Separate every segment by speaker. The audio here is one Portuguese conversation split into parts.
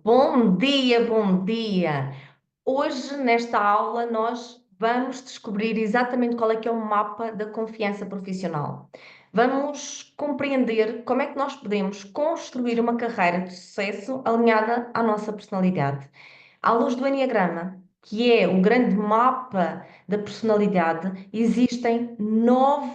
Speaker 1: Bom dia, bom dia. Hoje, nesta aula, nós vamos descobrir exatamente qual é que é o mapa da confiança profissional. Vamos compreender como é que nós podemos construir uma carreira de sucesso alinhada à nossa personalidade. À luz do Enneagrama, que é o grande mapa da personalidade, existem 9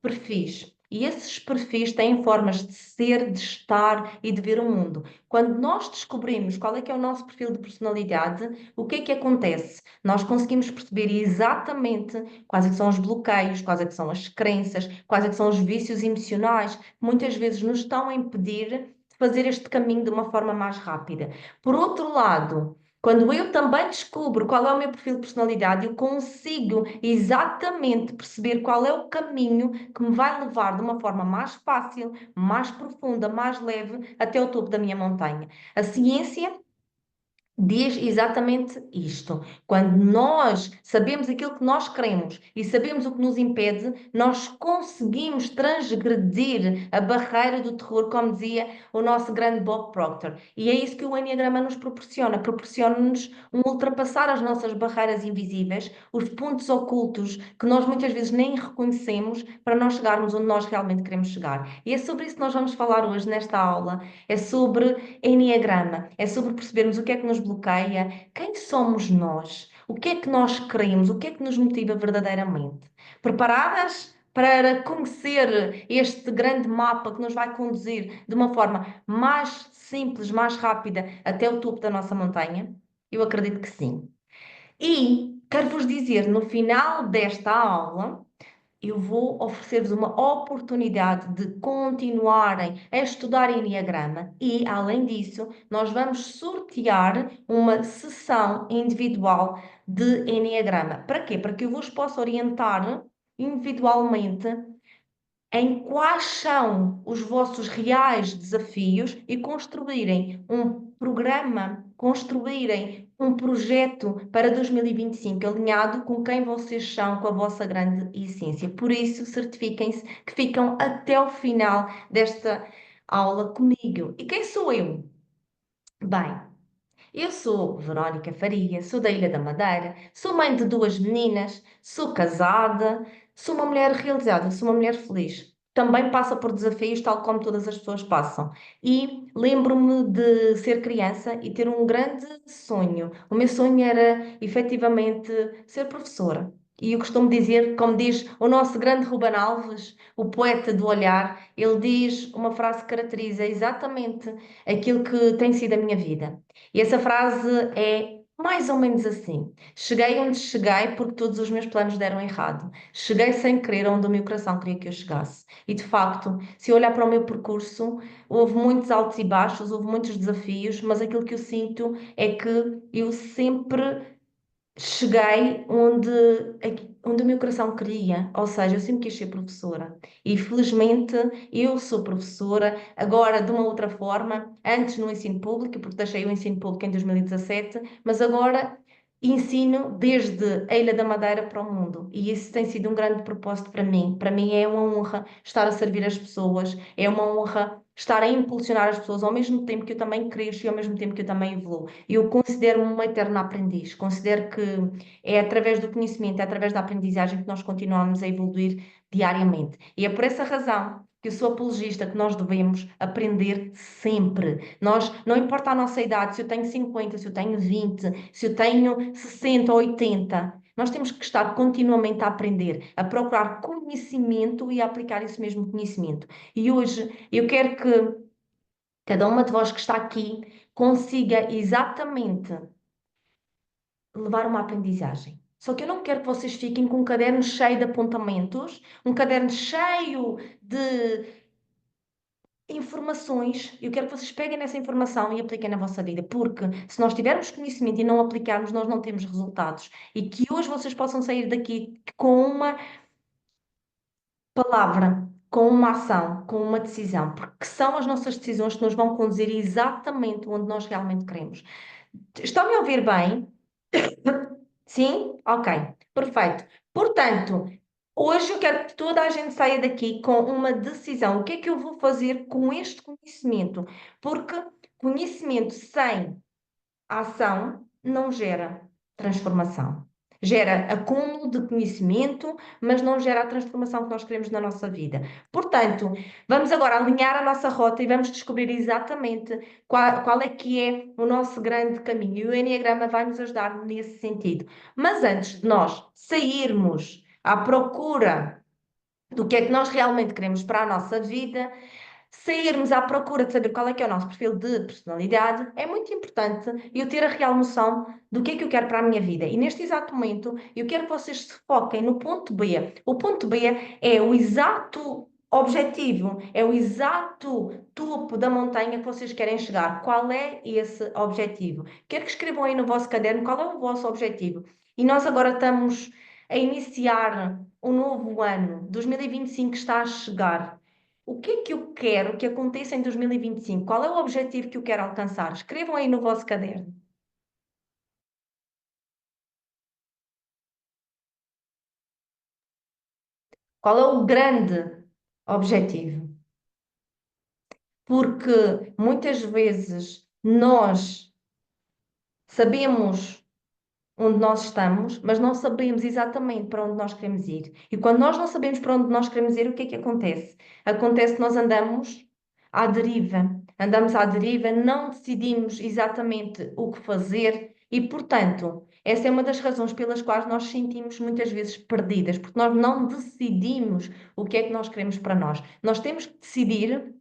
Speaker 1: perfis. E esses perfis têm formas de ser, de estar e de ver o mundo. Quando nós descobrimos qual é que é o nosso perfil de personalidade, o que é que acontece? Nós conseguimos perceber exatamente quais é que são os bloqueios, quais é que são as crenças, quais é que são os vícios emocionais que muitas vezes nos estão a impedir de fazer este caminho de uma forma mais rápida. Por outro lado, quando eu também descubro qual é o meu perfil de personalidade, eu consigo exatamente perceber qual é o caminho que me vai levar de uma forma mais fácil, mais profunda, mais leve até o topo da minha montanha. A ciência diz exatamente isto. Quando nós sabemos aquilo que nós queremos e sabemos o que nos impede, nós conseguimos transgredir a barreira do terror, como dizia o nosso grande Bob Proctor. E é isso que o Enneagrama nos proporciona. Proporciona-nos ultrapassar as nossas barreiras invisíveis, os pontos ocultos que nós muitas vezes nem reconhecemos para nós chegarmos onde nós realmente queremos chegar. E é sobre isso que nós vamos falar hoje nesta aula. É sobre Enneagrama, é sobre percebermos o que é que nos bloqueia, quem somos nós, o que é que nós queremos, o que é que nos motiva verdadeiramente. Preparadas para conhecer este grande mapa que nos vai conduzir de uma forma mais simples, mais rápida até o topo da nossa montanha? Eu acredito que sim. E quero vos dizer, no final desta aula, eu vou oferecer-vos uma oportunidade de continuarem a estudar Enneagrama e, além disso, nós vamos sortear uma sessão individual de Enneagrama. Para quê? Para que eu vos possa orientar individualmente em quais são os vossos reais desafios e construírem um programa, construírem um projeto para 2025 alinhado com quem vocês são, com a vossa grande essência. Por isso, certifiquem-se que ficam até o final desta aula comigo. E quem sou eu? Bem, eu sou Verónica Faria, sou da Ilha da Madeira, sou mãe de 2 meninas, sou casada, sou uma mulher realizada, sou uma mulher feliz. Também passa por desafios, tal como todas as pessoas passam. E lembro-me de ser criança e ter um grande sonho. O meu sonho era, efetivamente, ser professora. E eu costumo dizer, como diz o nosso grande Ruben Alves, o poeta do olhar, ele diz uma frase que caracteriza exatamente aquilo que tem sido a minha vida. E essa frase é mais ou menos assim: cheguei onde cheguei porque todos os meus planos deram errado. Cheguei sem querer onde o meu coração queria que eu chegasse. E de facto, se eu olhar para o meu percurso, houve muitos altos e baixos, houve muitos desafios, mas aquilo que eu sinto é que eu sempre cheguei onde o meu coração queria, ou seja, eu sempre quis ser professora. E felizmente eu sou professora, agora de uma outra forma, antes no ensino público, porque deixei o ensino público em 2017, mas agora ensino desde a Ilha da Madeira para o mundo. E isso tem sido um grande propósito para mim. Para mim é uma honra estar a servir as pessoas, é uma honra estar a impulsionar as pessoas ao mesmo tempo que eu também cresço e ao mesmo tempo que eu também evoluo. Eu considero-me uma eterna aprendiz. Considero que é através do conhecimento, é através da aprendizagem que nós continuamos a evoluir diariamente. E é por essa razão que eu sou apologista que nós devemos aprender sempre. Nós, não importa a nossa idade, se eu tenho 50, se eu tenho 20, se eu tenho 60 ou 80, nós temos que estar continuamente a aprender, a procurar conhecimento e a aplicar esse mesmo conhecimento. E hoje eu quero que cada uma de vós que está aqui consiga exatamente levar uma aprendizagem. Só que eu não quero que vocês fiquem com um caderno cheio de apontamentos, um caderno cheio de informações. Eu quero que vocês peguem essa informação e apliquem na vossa vida, porque se nós tivermos conhecimento e não aplicarmos, nós não temos resultados. E que hoje vocês possam sair daqui com uma palavra, com uma ação, com uma decisão, porque são as nossas decisões que nos vão conduzir exatamente onde nós realmente queremos. Estão-me a ouvir bem? Sim? Ok, perfeito. Portanto, hoje eu quero que toda a gente saia daqui com uma decisão. O que é que eu vou fazer com este conhecimento? Porque Conhecimento sem ação não gera transformação. Gera acúmulo de conhecimento, mas não gera a transformação que nós queremos na nossa vida. Portanto, vamos agora alinhar a nossa rota e vamos descobrir exatamente qual é que é o nosso grande caminho. E o Eneagrama vai nos ajudar nesse sentido. Mas antes de nós sairmos à procura do que é que nós realmente queremos para a nossa vida, sairmos à procura de saber qual é que é o nosso perfil de personalidade, é muito importante eu ter a real noção do que é que eu quero para a minha vida. E neste exato momento, eu quero que vocês se foquem no ponto B. O ponto B é o exato objetivo, é o exato topo da montanha que vocês querem chegar. Qual é esse objetivo? Quero que escrevam aí no vosso caderno qual é o vosso objetivo. E nós agora estamos a iniciar o novo ano, 2025 está a chegar. O que é que eu quero que aconteça em 2025? Qual é o objetivo que eu quero alcançar? Escrevam aí no vosso caderno. Qual é o grande objetivo? Porque muitas vezes nós sabemos onde nós estamos, mas não sabemos exatamente para onde nós queremos ir. E quando nós não sabemos para onde nós queremos ir, o que é que acontece? Acontece que nós andamos à deriva. Andamos à deriva, não decidimos exatamente o que fazer e, portanto, essa é uma das razões pelas quais nós sentimos muitas vezes perdidas, porque nós não decidimos o que é que nós queremos para nós. Nós temos que decidir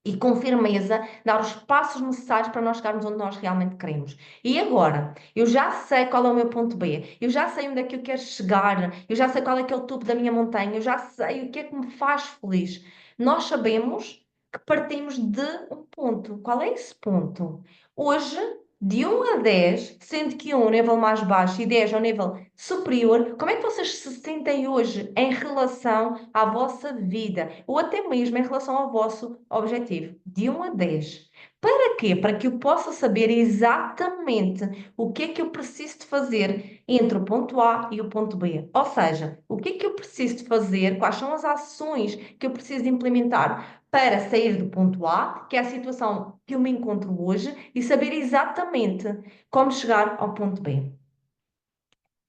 Speaker 1: e com firmeza dar os passos necessários para nós chegarmos onde nós realmente queremos. E agora, eu já sei qual é o meu ponto B, eu já sei onde é que eu quero chegar, eu já sei qual é que é o topo da minha montanha, eu já sei o que é que me faz feliz. Nós sabemos que partimos de um ponto. Qual é esse ponto? Hoje, de 1 a 10, sendo que 1 é o nível mais baixo e 10 é o nível superior, como é que vocês se sentem hoje em relação à vossa vida ou até mesmo em relação ao vosso objetivo? De 1 a 10. Para quê? Para que eu possa saber exatamente o que é que eu preciso de fazer entre o ponto A e o ponto B. Ou seja, o que é que eu preciso de fazer, quais são as ações que eu preciso de implementar para sair do ponto A, que é a situação que eu me encontro hoje, e saber exatamente como chegar ao ponto B.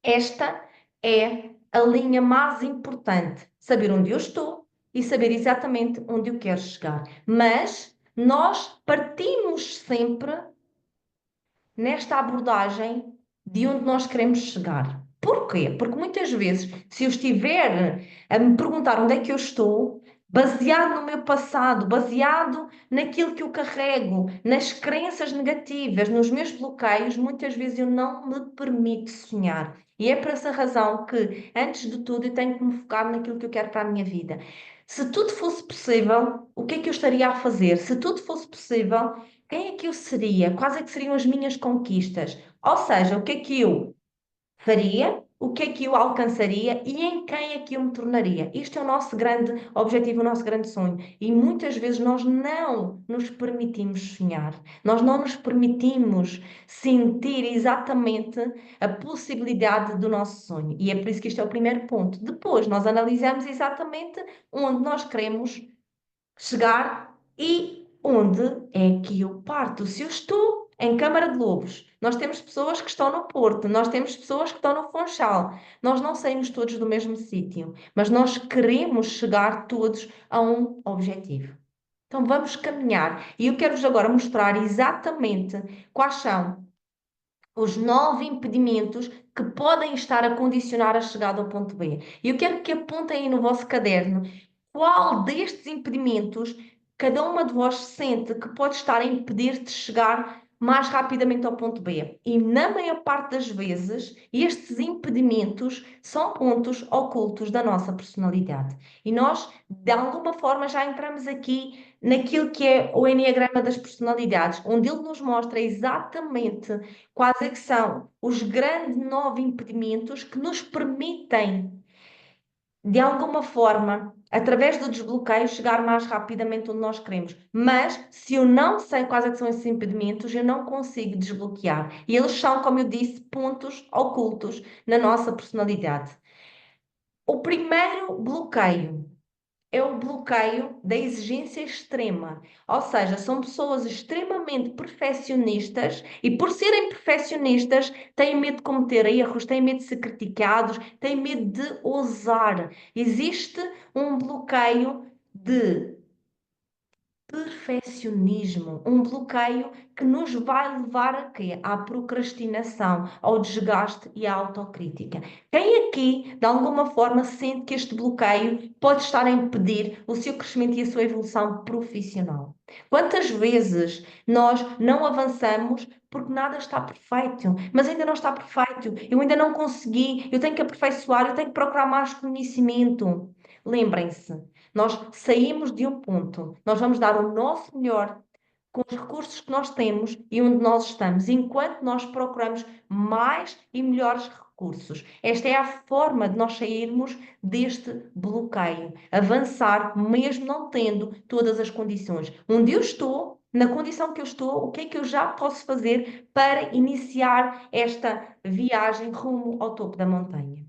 Speaker 1: Esta é a linha mais importante. Saber onde eu estou e saber exatamente onde eu quero chegar. Mas nós partimos sempre nesta abordagem de onde nós queremos chegar. Porquê? Porque muitas vezes, se eu estiver a me perguntar onde é que eu estou, baseado no meu passado, baseado naquilo que eu carrego, nas crenças negativas, nos meus bloqueios, muitas vezes eu não me permito sonhar. E é por essa razão que, antes de tudo, eu tenho que me focar naquilo que eu quero para a minha vida. Se tudo fosse possível, o que é que eu estaria a fazer? Se tudo fosse possível, quem é que eu seria? Quais é que seriam as minhas conquistas? Ou seja, o que é que eu faria? O que é que eu alcançaria e em quem é que eu me tornaria? Isto é o nosso grande objetivo, o nosso grande sonho. E muitas vezes nós não nos permitimos sonhar, nós não nos permitimos sentir exatamente a possibilidade do nosso sonho. E é por isso que isto é o primeiro ponto. Depois, nós analisamos exatamente onde nós queremos chegar e onde é que eu parto. Se eu estou em Câmara de Lobos, nós temos pessoas que estão no Porto, nós temos pessoas que estão no Funchal, nós não saímos todos do mesmo sítio, mas nós queremos chegar todos a um objetivo. Então vamos caminhar e eu quero-vos agora mostrar exatamente quais são os 9 impedimentos que podem estar a condicionar a chegada ao ponto B. E eu quero que apontem aí no vosso caderno qual destes impedimentos cada uma de vós sente que pode estar a impedir de chegar mais rapidamente ao ponto B. E na maior parte das vezes, estes impedimentos são pontos ocultos da nossa personalidade. E nós, de alguma forma, já entramos aqui naquilo que é o Enneagrama das personalidades, onde ele nos mostra exatamente quais é que são os grandes 9 impedimentos que nos permitem de alguma forma, através do desbloqueio, chegar mais rapidamente onde nós queremos. Mas, se eu não sei quais é que são esses impedimentos, eu não consigo desbloquear. E eles são, como eu disse, pontos ocultos na nossa personalidade. O primeiro bloqueio é o bloqueio da exigência extrema. Ou seja, são pessoas extremamente perfeccionistas e, por serem perfeccionistas, têm medo de cometer erros, têm medo de ser criticados, têm medo de ousar. Existe um bloqueio de perfeccionismo, um bloqueio que nos vai levar a quê? À procrastinação, ao desgaste e à autocrítica. Quem aqui, de alguma forma, sente que este bloqueio pode estar a impedir o seu crescimento e a sua evolução profissional? Quantas vezes nós não avançamos porque nada está perfeito, mas ainda não está perfeito, eu ainda não consegui, eu tenho que aperfeiçoar, eu tenho que procurar mais conhecimento. Lembrem-se, nós saímos de um ponto, nós vamos dar o nosso melhor com os recursos que nós temos e onde nós estamos, enquanto nós procuramos mais e melhores recursos. Esta é a forma de nós sairmos deste bloqueio, avançar mesmo não tendo todas as condições. Onde eu estou, na condição que eu estou, o que é que eu já posso fazer para iniciar esta viagem rumo ao topo da montanha?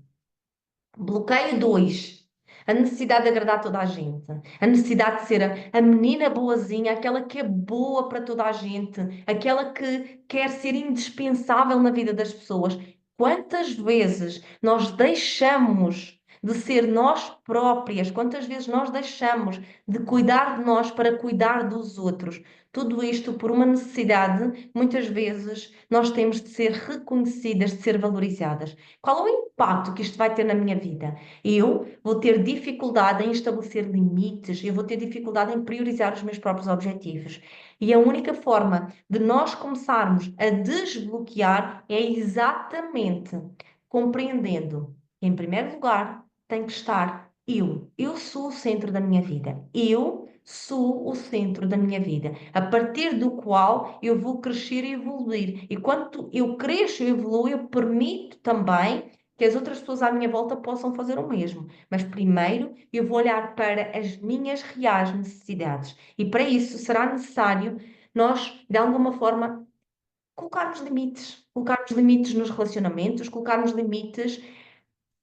Speaker 1: Bloqueio 2. A necessidade de agradar toda a gente. A necessidade de ser a menina boazinha, aquela que é boa para toda a gente, aquela que quer ser indispensável na vida das pessoas. Quantas vezes nós deixamos de ser nós próprias? Quantas vezes nós deixamos de cuidar de nós para cuidar dos outros? Tudo isto por uma necessidade, muitas vezes nós temos de ser reconhecidas, de ser valorizadas. Qual é o impacto que isto vai ter na minha vida? Eu vou ter dificuldade em estabelecer limites, eu vou ter dificuldade em priorizar os meus próprios objetivos. E a única forma de nós começarmos a desbloquear é exatamente compreendendo, em primeiro lugar, tem que estar eu. Eu sou o centro da minha vida. Eu sou o centro da minha vida, a partir do qual eu vou crescer e evoluir. E quando eu cresço e evoluo, eu permito também que as outras pessoas à minha volta possam fazer o mesmo. Mas primeiro eu vou olhar para as minhas reais necessidades. E para isso será necessário nós, de alguma forma, colocarmos limites nos relacionamentos, colocarmos limites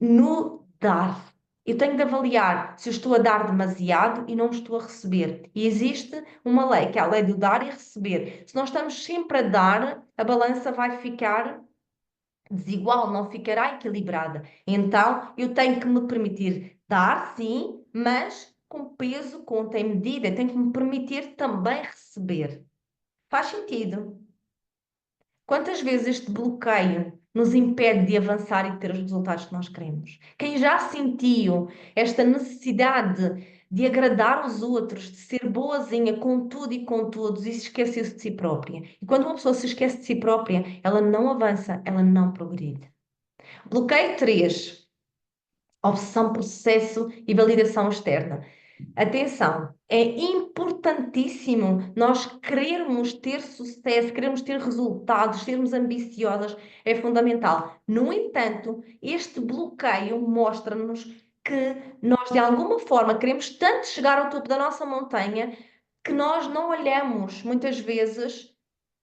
Speaker 1: no dar. Eu tenho de avaliar se eu estou a dar demasiado e não estou a receber. E existe uma lei, que é a lei do dar e receber. Se nós estamos sempre a dar, a balança vai ficar desigual, não ficará equilibrada. Então, eu tenho que me permitir dar, sim, mas com peso, conta e medida. Eu tenho que me permitir também receber. Faz sentido? Quantas vezes este bloqueio nos impede de avançar e de ter os resultados que nós queremos? Quem já sentiu esta necessidade de agradar os outros, de ser boazinha com tudo e com todos e se esqueceu-se de si própria? E quando uma pessoa se esquece de si própria, ela não avança, ela não progride. Bloqueio 3. Obsessão por sucesso e validação externa. Atenção, é importantíssimo nós querermos ter sucesso, queremos ter resultados, sermos ambiciosas, é fundamental. No entanto, este bloqueio mostra-nos que nós, de alguma forma, queremos tanto chegar ao topo da nossa montanha que nós não olhamos, muitas vezes,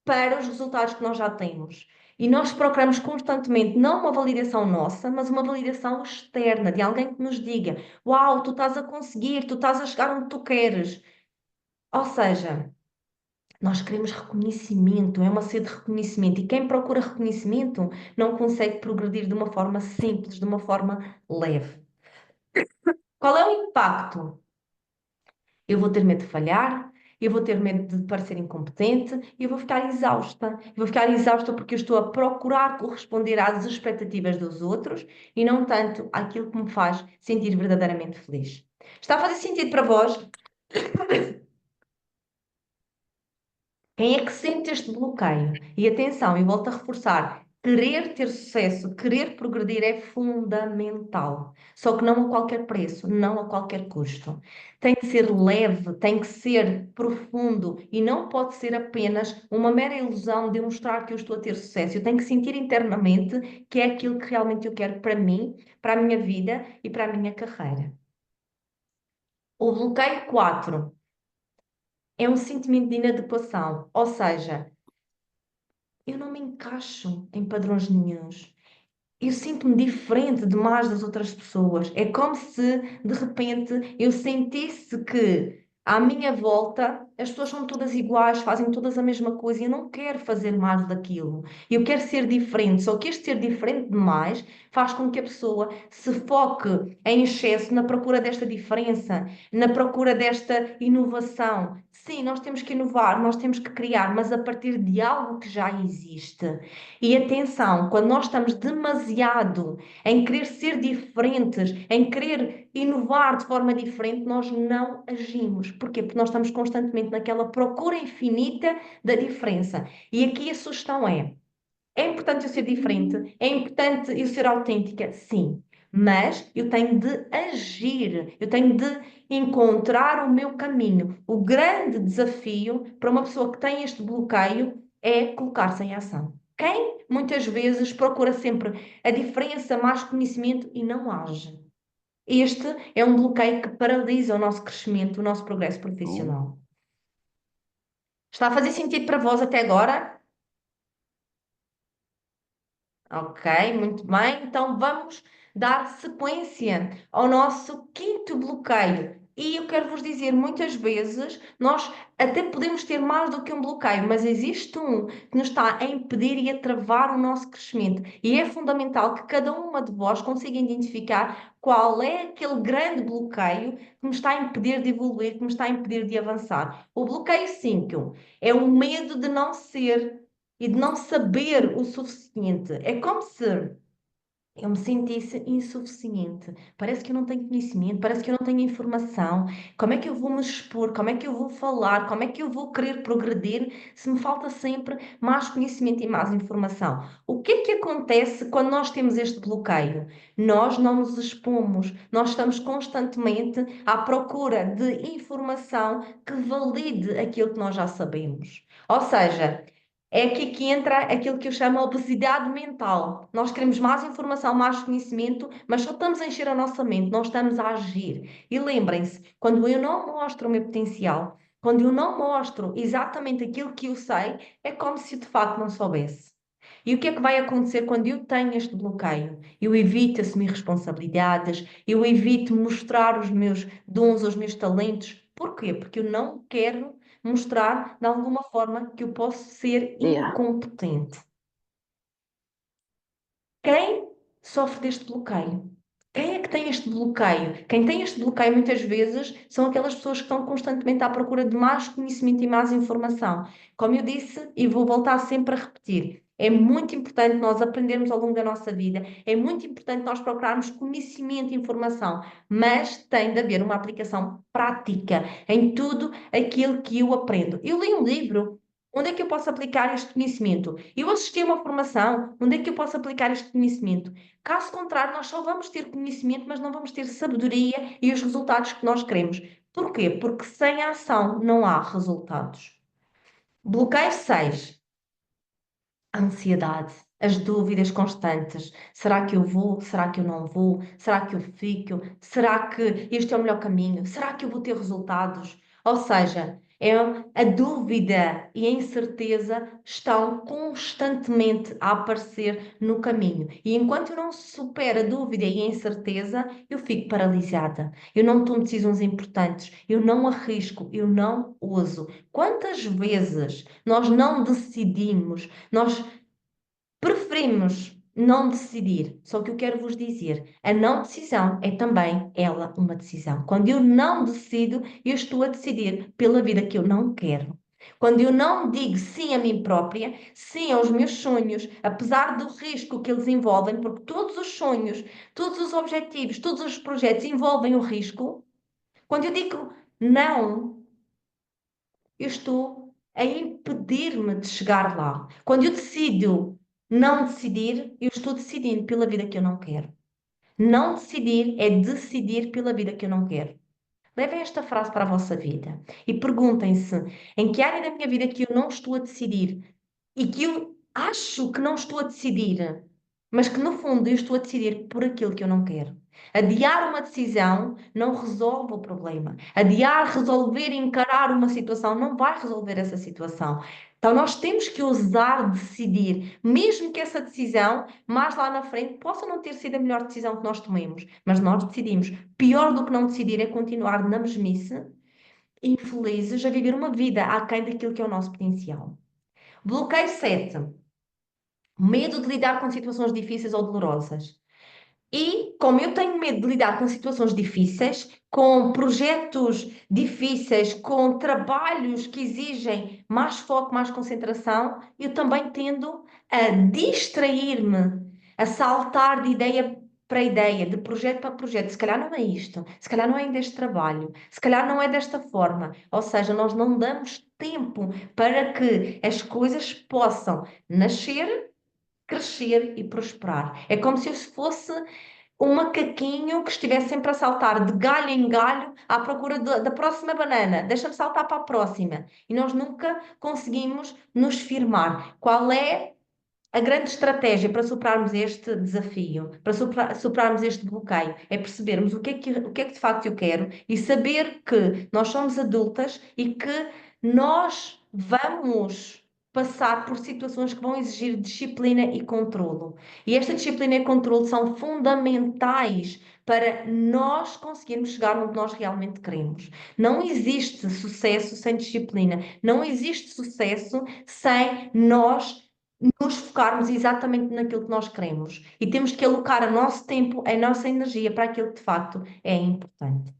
Speaker 1: para os resultados que nós já temos. E nós procuramos constantemente não uma validação nossa, mas uma validação externa, de alguém que nos diga: Uau, tu estás a conseguir, tu estás a chegar onde tu queres. Ou seja, nós queremos reconhecimento, é uma sede de reconhecimento. E quem procura reconhecimento não consegue progredir de uma forma simples, de uma forma leve. Qual é o impacto? Eu vou ter medo de falhar, eu vou ter medo de parecer incompetente, e eu vou ficar exausta. Eu vou ficar exausta porque eu estou a procurar corresponder às expectativas dos outros e não tanto àquilo que me faz sentir verdadeiramente feliz. Está a fazer sentido para vós? Quem é que sente este bloqueio? E atenção, eu volto a reforçar: querer ter sucesso, querer progredir é fundamental. Só que não a qualquer preço, não a qualquer custo. Tem que ser leve, tem que ser profundo e não pode ser apenas uma mera ilusão de eu mostrar que eu estou a ter sucesso. Eu tenho que sentir internamente que é aquilo que realmente eu quero para mim, para a minha vida e para a minha carreira. O bloqueio 4 é um sentimento de inadequação, ou seja, eu não me encaixo em padrões nenhuns. eu sinto-me diferente demais das outras pessoas. É como se, de repente, eu sentisse que à minha volta as pessoas são todas iguais, fazem todas a mesma coisa e eu não quero fazer mais daquilo. Eu quero ser diferente. Só que este ser diferente demais faz com que a pessoa se foque em excesso na procura desta diferença, na procura desta inovação. Sim, nós temos que inovar, nós temos que criar, mas a partir de algo que já existe. E atenção, quando nós estamos demasiado em querer ser diferentes, em querer inovar de forma diferente, nós não agimos. Porquê? Porque nós estamos constantemente naquela procura infinita da diferença. E aqui a sugestão é importante eu ser diferente, é importante eu ser autêntica, sim. Mas eu tenho de agir, eu tenho de encontrar o meu caminho. O grande desafio para uma pessoa que tem este bloqueio é colocar-se em ação. Quem muitas vezes procura sempre a diferença, mais conhecimento e não age. Este é um bloqueio que paralisa o nosso crescimento, o nosso progresso
Speaker 2: Oh,
Speaker 1: profissional. Está a fazer sentido para vós até agora? Ok, muito bem. Então vamos dar sequência ao nosso quinto bloqueio. E eu quero vos dizer, muitas vezes nós até podemos ter mais do que um bloqueio, mas existe um que nos está a impedir e a travar o nosso crescimento. E é fundamental que cada uma de vós consiga identificar qual é aquele grande bloqueio que me está a impedir de evoluir, que me está a impedir de avançar. O bloqueio 5 é o medo de não ser e de não saber o suficiente. É como se eu me sentisse insuficiente. Parece que eu não tenho conhecimento, parece que eu não tenho informação. Como é que eu vou me expor? Como é que eu vou falar? Como é que eu vou querer progredir se me falta sempre mais conhecimento e mais informação? O que é que acontece quando nós temos este bloqueio? Nós não nos expomos, nós estamos constantemente à procura de informação que valide aquilo que nós já sabemos. Ou seja, é aqui que entra aquilo que eu chamo de obesidade mental. Nós queremos mais informação, mais conhecimento, mas só estamos a encher a nossa mente, não estamos a agir. E lembrem-se, quando eu não mostro o meu potencial, quando eu não mostro exatamente aquilo que eu sei, é como se de facto não soubesse. E o que é que vai acontecer quando eu tenho este bloqueio? Eu evito assumir responsabilidades, eu evito mostrar os meus dons, os meus talentos. Porquê? Porque eu não quero mostrar de alguma forma que eu posso ser
Speaker 2: yeah.
Speaker 1: incompetente. Quem sofre deste bloqueio? Quem é que tem este bloqueio? Quem tem este bloqueio muitas vezes são aquelas pessoas que estão constantemente à procura de mais conhecimento e mais informação. Como eu disse, e vou voltar sempre a repetir, é muito importante nós aprendermos ao longo da nossa vida, é muito importante nós procurarmos conhecimento e informação, mas tem de haver uma aplicação prática em tudo aquilo que eu aprendo. Eu li um livro. Onde é que eu posso aplicar este conhecimento? Eu assisti a uma formação. Onde é que eu posso aplicar este conhecimento? Caso contrário, nós só vamos ter conhecimento, mas não vamos ter sabedoria e os resultados que nós queremos. Porquê? Porque sem ação não há resultados. Bloqueio 6. A ansiedade, as dúvidas constantes. Será que eu vou? Será que eu não vou? Será que eu fico? Será que este é o melhor caminho? Será que eu vou ter resultados? Ou seja, a dúvida e a incerteza estão constantemente a aparecer no caminho. E enquanto eu não supero a dúvida e a incerteza, eu fico paralisada. Eu não tomo decisões importantes, eu não arrisco, eu não ouso. Quantas vezes nós não decidimos? Nós preferimos não decidir. Só que eu quero vos dizer, a não decisão é também ela uma decisão. Quando eu não decido, eu estou a decidir pela vida que eu não quero. Quando eu não digo sim a mim própria, sim aos meus sonhos, apesar do risco que eles envolvem, porque todos os sonhos, todos os objetivos, todos os projetos envolvem o risco. Quando eu digo não, eu estou a impedir-me de chegar lá. Quando eu decido não decidir, eu estou decidindo pela vida que eu não quero. Não decidir é decidir pela vida que eu não quero. Levem esta frase para a vossa vida e perguntem-se em que área da minha vida que eu não estou a decidir e que eu acho que não estou a decidir. mas que no fundo eu estou a decidir por aquilo que eu não quero. Adiar uma decisão não resolve o problema. Adiar, resolver, encarar uma situação não vai resolver essa situação. Então nós temos que ousar decidir, mesmo que essa decisão, mais lá na frente, possa não ter sido a melhor decisão que nós tomemos, mas nós decidimos. Pior do que não decidir é continuar na mesmice, infelizes, a viver uma vida aquém daquilo que é o nosso potencial. Bloqueio 7. Medo de lidar com situações difíceis ou dolorosas. E como eu tenho medo de lidar com situações difíceis, com projetos difíceis, com trabalhos que exigem mais foco, mais concentração, eu também tendo a distrair-me, a saltar de ideia para ideia, de projeto para projeto. Se calhar não é isto, se calhar não é ainda este trabalho, se calhar não é desta forma. Ou seja, nós não damos tempo para que as coisas possam nascer, crescer e prosperar. É como se eu fosse um macaquinho que estivesse sempre a saltar de galho em galho à procura da próxima banana. Deixa-me saltar para a próxima. E nós nunca conseguimos nos firmar. Qual é a grande estratégia para superarmos este desafio, para superarmos este bloqueio? É percebermos o que é que de facto eu quero e saber que nós somos adultas e que nós vamos passar por situações que vão exigir disciplina e controlo. E esta disciplina e controlo são fundamentais para nós conseguirmos chegar onde nós realmente queremos. Não existe sucesso sem disciplina. Não existe sucesso sem nós nos focarmos exatamente naquilo que nós queremos. E temos que alocar o nosso tempo, a nossa energia para aquilo que de facto é importante.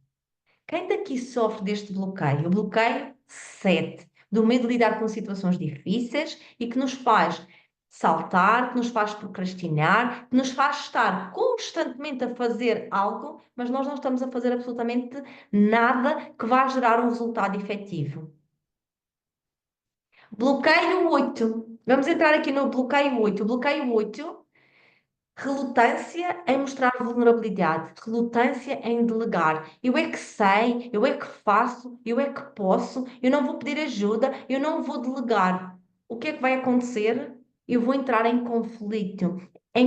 Speaker 1: Quem daqui sofre deste bloqueio? O bloqueio 7, do medo de lidar com situações difíceis e que nos faz saltar, que nos faz procrastinar, que nos faz estar constantemente a fazer algo, mas nós não estamos a fazer absolutamente nada que vá gerar um resultado efetivo. Bloqueio 8. Vamos entrar aqui no bloqueio 8. O bloqueio 8, relutância em mostrar vulnerabilidade, relutância em delegar. Eu é que sei, eu é que faço, eu é que posso, eu não vou pedir ajuda, eu não vou delegar. O que é que vai acontecer? Eu vou entrar em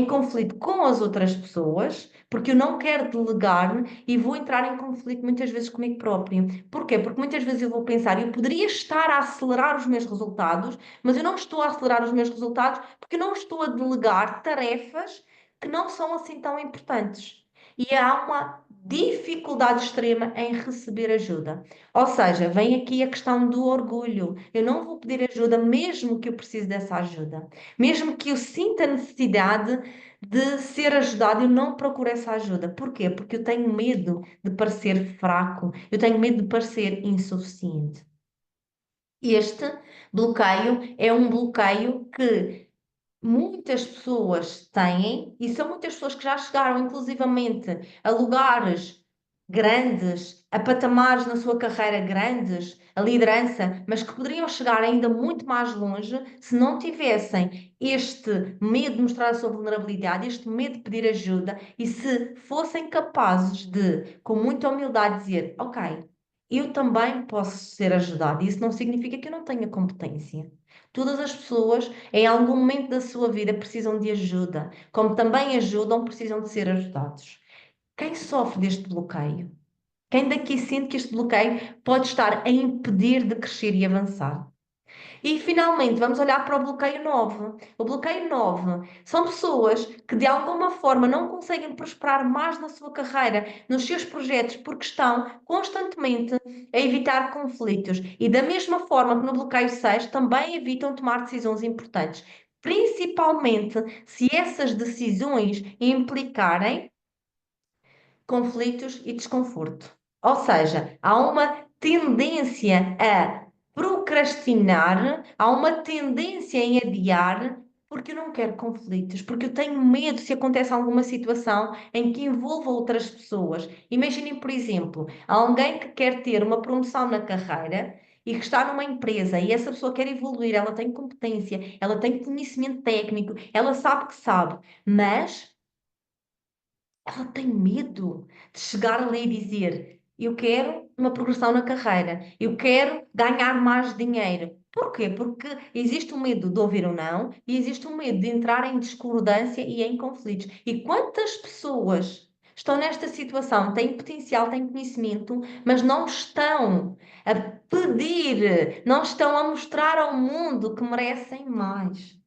Speaker 1: conflito com as outras pessoas, porque eu não quero delegar e vou entrar em conflito muitas vezes comigo próprio. Porquê? Porque muitas vezes eu vou pensar, eu poderia estar a acelerar os meus resultados, mas eu não estou a acelerar os meus resultados porque eu não estou a delegar tarefas que não são assim tão importantes. E há uma dificuldade extrema em receber ajuda. Ou seja, vem aqui a questão do orgulho. Eu não vou pedir ajuda, mesmo que eu precise dessa ajuda. Mesmo que eu sinta necessidade de ser ajudado, eu não procuro essa ajuda. Porquê? Porque eu tenho medo de parecer fraco, eu tenho medo de parecer insuficiente. Este bloqueio é um bloqueio que muitas pessoas têm, e são muitas pessoas que já chegaram, inclusivamente, a lugares grandes, a patamares na sua carreira grandes, a liderança, mas que poderiam chegar ainda muito mais longe se não tivessem este medo de mostrar a sua vulnerabilidade, este medo de pedir ajuda e se fossem capazes de, com muita humildade, dizer: Ok, eu também posso ser ajudado. Isso não significa que eu não tenha competência. Todas as pessoas em algum momento da sua vida precisam de ajuda, como também ajudam, precisam de ser ajudados. Quem sofre deste bloqueio? Quem daqui sente que este bloqueio pode estar a impedir de crescer e avançar? E finalmente, vamos olhar para o bloqueio 9. O bloqueio 9 são pessoas que de alguma forma não conseguem prosperar mais na sua carreira, nos seus projetos, porque estão constantemente a evitar conflitos. E da mesma forma que no bloqueio 6 também evitam tomar decisões importantes, principalmente se essas decisões implicarem conflitos e desconforto. Ou seja, há uma tendência a procrastinar, há uma tendência em adiar, porque eu não quero conflitos, porque eu tenho medo se acontece alguma situação em que envolva outras pessoas. Imaginem, por exemplo, alguém que quer ter uma promoção na carreira. E que está numa empresa e essa pessoa quer evoluir, ela tem competência, ela tem conhecimento técnico, ela sabe que sabe, mas ela tem medo de chegar ali e dizer: Eu quero uma progressão na carreira, eu quero ganhar mais dinheiro. Porquê? Porque existe um medo de ouvir um não e existe um medo de entrar em discordância e em conflitos. E quantas pessoas estão nesta situação, têm potencial, têm conhecimento, mas não estão a pedir, não estão a mostrar ao mundo que merecem mais.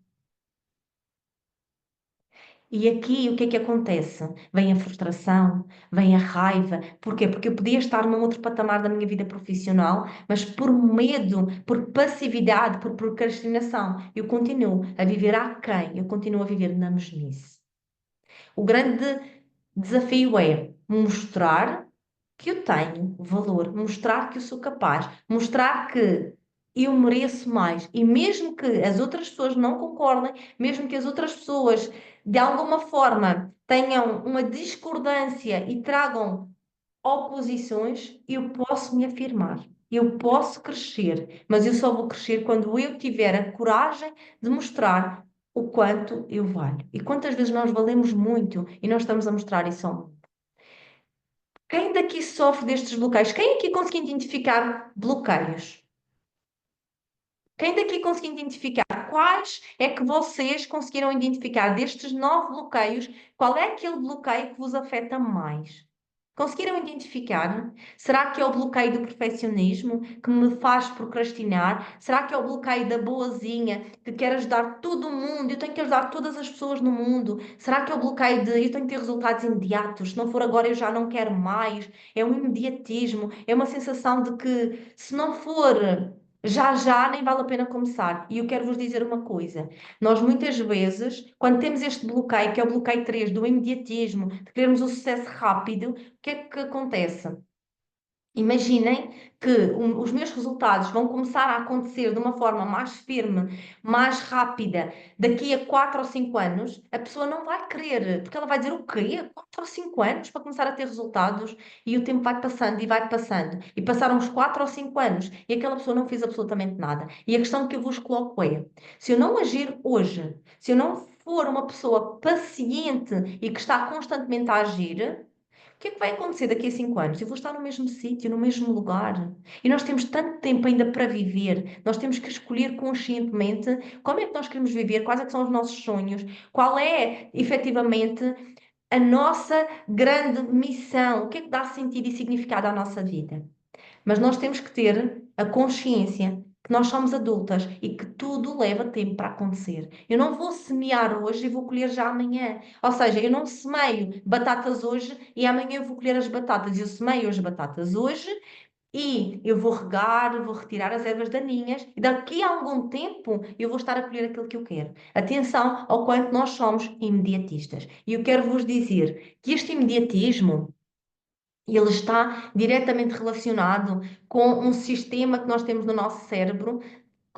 Speaker 1: E aqui o que é que acontece? Vem a frustração, vem a raiva. Porquê? Porque eu podia estar num outro patamar da minha vida profissional, mas por medo, por passividade, por procrastinação, eu continuo a viver aquém, eu continuo a viver na mesmice. O grande desafio é mostrar que eu tenho valor, mostrar que eu sou capaz, mostrar que eu mereço mais. E mesmo que as outras pessoas não concordem, mesmo que as outras pessoas de alguma forma tenham uma discordância e tragam oposições, eu posso me afirmar. Eu posso crescer, mas eu só vou crescer quando eu tiver a coragem de mostrar o quanto eu valho. E quantas vezes nós valemos muito e não estamos a mostrar isso ao mundo? Quem daqui sofre destes bloqueios? Quem aqui consegue identificar bloqueios? Quem daqui consegue identificar quais é que vocês conseguiram identificar destes 9 bloqueios? Qual é aquele bloqueio que vos afeta mais? Conseguiram identificar? Será que é o bloqueio do perfeccionismo que me faz procrastinar? Será que é o bloqueio da boazinha que quer ajudar todo o mundo? Eu tenho que ajudar todas as pessoas no mundo. Será que é o bloqueio de eu tenho que ter resultados imediatos? Se não for agora, eu já não quero mais. É um imediatismo, é uma sensação de que se não for já já nem vale a pena começar. E eu quero vos dizer uma coisa: nós muitas vezes, quando temos este bloqueio, que é o bloqueio 3 do imediatismo, de queremos o sucesso rápido, o que é que acontece? Imaginem que os meus resultados vão começar a acontecer de uma forma mais firme, mais rápida, daqui a 4 ou 5 anos, a pessoa não vai querer, porque ela vai dizer o quê? 4 ou 5 anos para começar a ter resultados? E o tempo vai passando e vai passando. E passaram uns 4 ou 5 anos e aquela pessoa não fez absolutamente nada. E a questão que eu vos coloco é: se eu não agir hoje, se eu não for uma pessoa paciente e que está constantemente a agir, o que é que vai acontecer daqui a 5 anos? Eu vou estar no mesmo sítio, no mesmo lugar. E nós temos tanto tempo ainda para viver. Nós temos que escolher conscientemente como é que nós queremos viver, quais é que são os nossos sonhos, qual é, efetivamente, a nossa grande missão, o que é que dá sentido e significado à nossa vida. Mas nós temos que ter a consciência que nós somos adultas e que tudo leva tempo para acontecer. Eu não vou semear hoje e vou colher já amanhã. Ou seja, eu não semeio batatas hoje e amanhã eu vou colher as batatas. Eu semeio as batatas hoje e eu vou regar, vou retirar as ervas daninhas e daqui a algum tempo eu vou estar a colher aquilo que eu quero. Atenção ao quanto nós somos imediatistas. E eu quero vos dizer que este imediatismo ele está diretamente relacionado com um sistema que nós temos no nosso cérebro.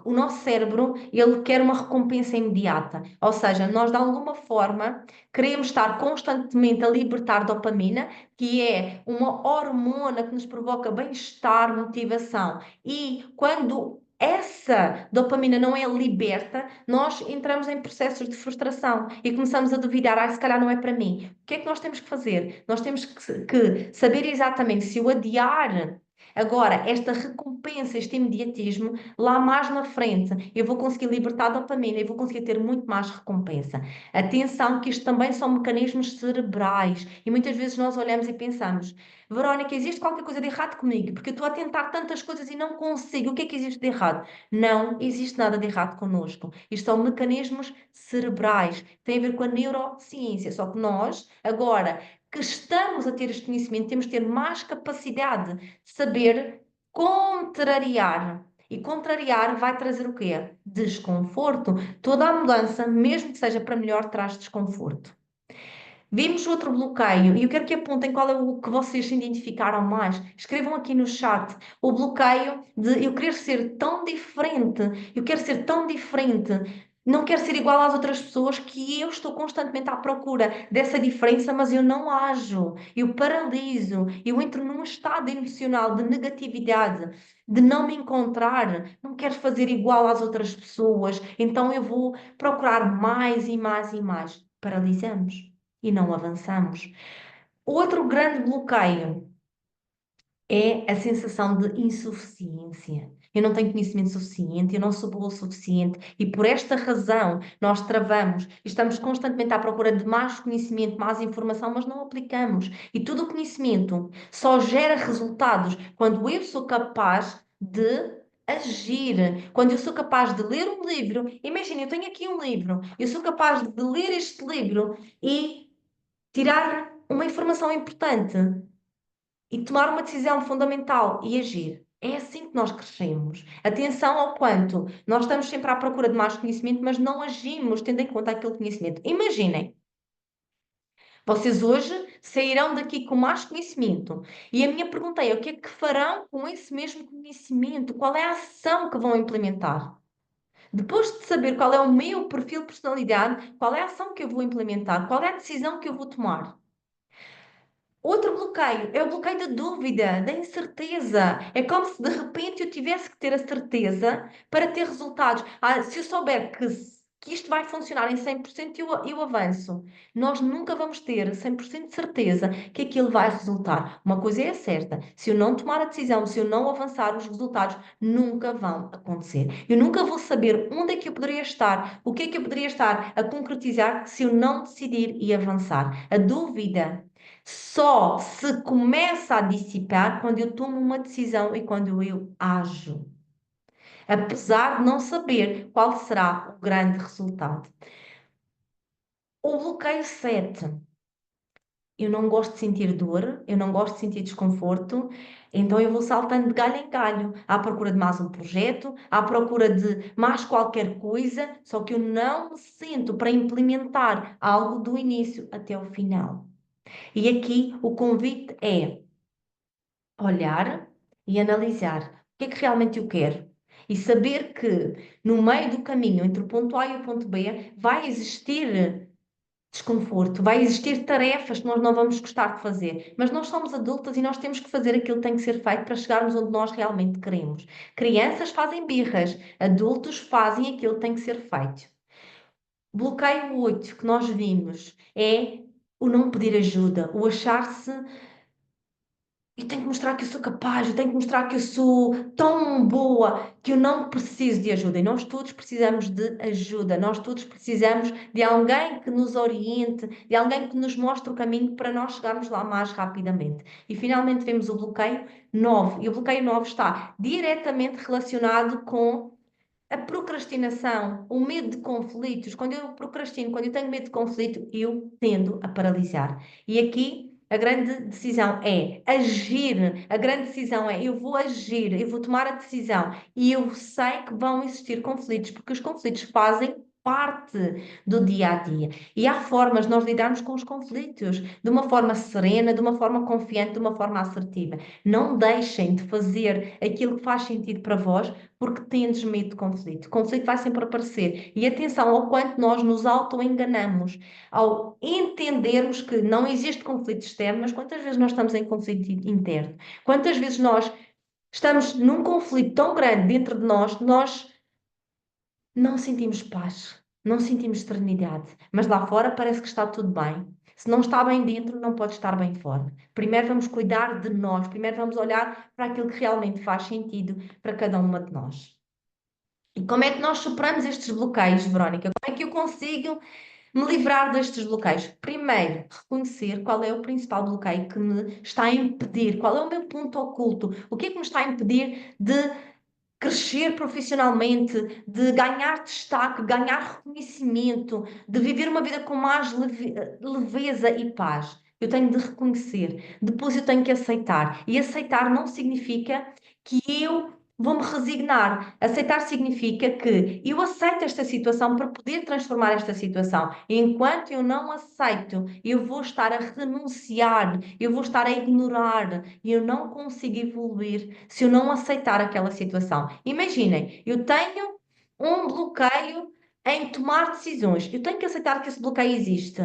Speaker 1: O nosso cérebro, ele quer uma recompensa imediata. Ou seja, nós de alguma forma queremos estar constantemente a libertar dopamina, que é uma hormona que nos provoca bem-estar, motivação. E quando essa dopamina não é liberta, nós entramos em processos de frustração e começamos a duvidar, se calhar não é para mim. O que é que nós temos que fazer? Nós temos que saber exatamente se eu adiar agora esta recompensa, este imediatismo, lá mais na frente eu vou conseguir libertar a dopamina e vou conseguir ter muito mais recompensa. Atenção que isto também são mecanismos cerebrais e muitas vezes nós olhamos e pensamos: Verónica, existe qualquer coisa de errado comigo? Porque eu estou a tentar tantas coisas e não consigo. O que é que existe de errado? Não existe nada de errado connosco. Isto são mecanismos cerebrais. Tem a ver com a neurociência. Só que nós, agora que estamos a ter este conhecimento, temos de ter mais capacidade de saber contrariar. E contrariar vai trazer o quê? Desconforto. Toda a mudança, mesmo que seja para melhor, traz desconforto. Vimos outro bloqueio e eu quero que apontem qual é o que vocês se identificaram mais. Escrevam aqui no chat o bloqueio de eu querer ser tão diferente, eu quero ser tão diferente, não quero ser igual às outras pessoas que eu estou constantemente à procura dessa diferença, mas eu não ajo, eu paraliso, eu entro num estado emocional de negatividade, de não me encontrar, não quero fazer igual às outras pessoas, então eu vou procurar mais e mais e mais. Paralisamos e não avançamos. Outro grande bloqueio é a sensação de insuficiência. Eu não tenho conhecimento suficiente, eu não sou boa o suficiente, e por esta razão nós travamos e estamos constantemente à procura de mais conhecimento, mais informação, mas não aplicamos. E todo o conhecimento só gera resultados quando eu sou capaz de agir, quando eu sou capaz de ler um livro. Imagina, eu tenho aqui um livro, eu sou capaz de ler este livro e tirar uma informação importante e tomar uma decisão fundamental e agir. É assim que nós crescemos. Atenção ao quanto nós estamos sempre à procura de mais conhecimento, mas não agimos tendo em conta aquele conhecimento. Imaginem, vocês hoje sairão daqui com mais conhecimento. E a minha pergunta é: o que é que farão com esse mesmo conhecimento? Qual é a ação que vão implementar? Depois de saber qual é o meu perfil de personalidade, qual é a ação que eu vou implementar? Qual é a decisão que eu vou tomar? Outro bloqueio é o bloqueio da dúvida, da incerteza. É como se de repente eu tivesse que ter a certeza para ter resultados. Se eu souber que isto vai funcionar em 100%, eu avanço. Nós nunca vamos ter 100% de certeza que aquilo vai resultar. Uma coisa é certa: se eu não tomar a decisão, se eu não avançar, os resultados nunca vão acontecer. Eu nunca vou saber onde é que eu poderia estar, o que é que eu poderia estar a concretizar se eu não decidir e avançar. A dúvida só se começa a dissipar quando eu tomo uma decisão e quando eu ajo, apesar de não saber qual será o grande resultado. O bloqueio 7. Eu não gosto de sentir dor, eu não gosto de sentir desconforto, então eu vou saltando de galho em galho, à procura de mais um projeto, à procura de mais qualquer coisa, só que eu não me sinto para implementar algo do início até o final. E aqui o convite é olhar e analisar o que é que realmente eu quero. E saber que no meio do caminho entre o ponto A e o ponto B vai existir desconforto, vai existir tarefas que nós não vamos gostar de fazer, mas nós somos adultas e nós temos que fazer aquilo que tem que ser feito para chegarmos onde nós realmente queremos. Crianças fazem birras, adultos fazem aquilo que tem que ser feito. Bloqueio 8 que nós vimos é o não pedir ajuda, o achar-se eu tenho que mostrar que eu sou capaz, eu tenho que mostrar que eu sou tão boa que eu não preciso de ajuda. E nós todos precisamos de ajuda, nós todos precisamos de alguém que nos oriente, de alguém que nos mostre o caminho para nós chegarmos lá mais rapidamente. E finalmente vemos o bloqueio 9. E o bloqueio 9 está diretamente relacionado com a procrastinação, o medo de conflitos. Quando eu procrastino, quando eu tenho medo de conflito, eu tendo a paralisar. E aqui a grande decisão é agir. A grande decisão é eu vou agir, eu vou tomar a decisão. E eu sei que vão existir conflitos, porque os conflitos fazem parte do dia a dia. E há formas de nós lidarmos com os conflitos de uma forma serena, de uma forma confiante, de uma forma assertiva. Não deixem de fazer aquilo que faz sentido para vós, porque tendes medo de conflito. O conflito vai sempre aparecer. E atenção ao quanto nós nos auto-enganamos ao entendermos que não existe conflito externo, mas quantas vezes nós estamos em conflito interno? Quantas vezes nós estamos num conflito tão grande dentro de nós, nós não sentimos paz, não sentimos serenidade, mas lá fora parece que está tudo bem. Se não está bem dentro, não pode estar bem fora. Primeiro vamos cuidar de nós, primeiro vamos olhar para aquilo que realmente faz sentido para cada uma de nós. E como é que nós superamos estes bloqueios, Verónica? Como é que eu consigo me livrar destes bloqueios? Primeiro, reconhecer qual é o principal bloqueio que me está a impedir, qual é o meu ponto oculto, o que é que me está a impedir de crescer profissionalmente, de ganhar destaque, ganhar reconhecimento, de viver uma vida com mais leveza e paz. Eu tenho de reconhecer, depois eu tenho que aceitar. E aceitar não significa que eu vou me resignar. Aceitar significa que eu aceito esta situação para poder transformar esta situação. E enquanto eu não aceito, eu vou estar a renunciar, eu vou estar a ignorar e eu não consigo evoluir se eu não aceitar aquela situação. Imaginem, eu tenho um bloqueio em tomar decisões. Eu tenho que aceitar que esse bloqueio existe.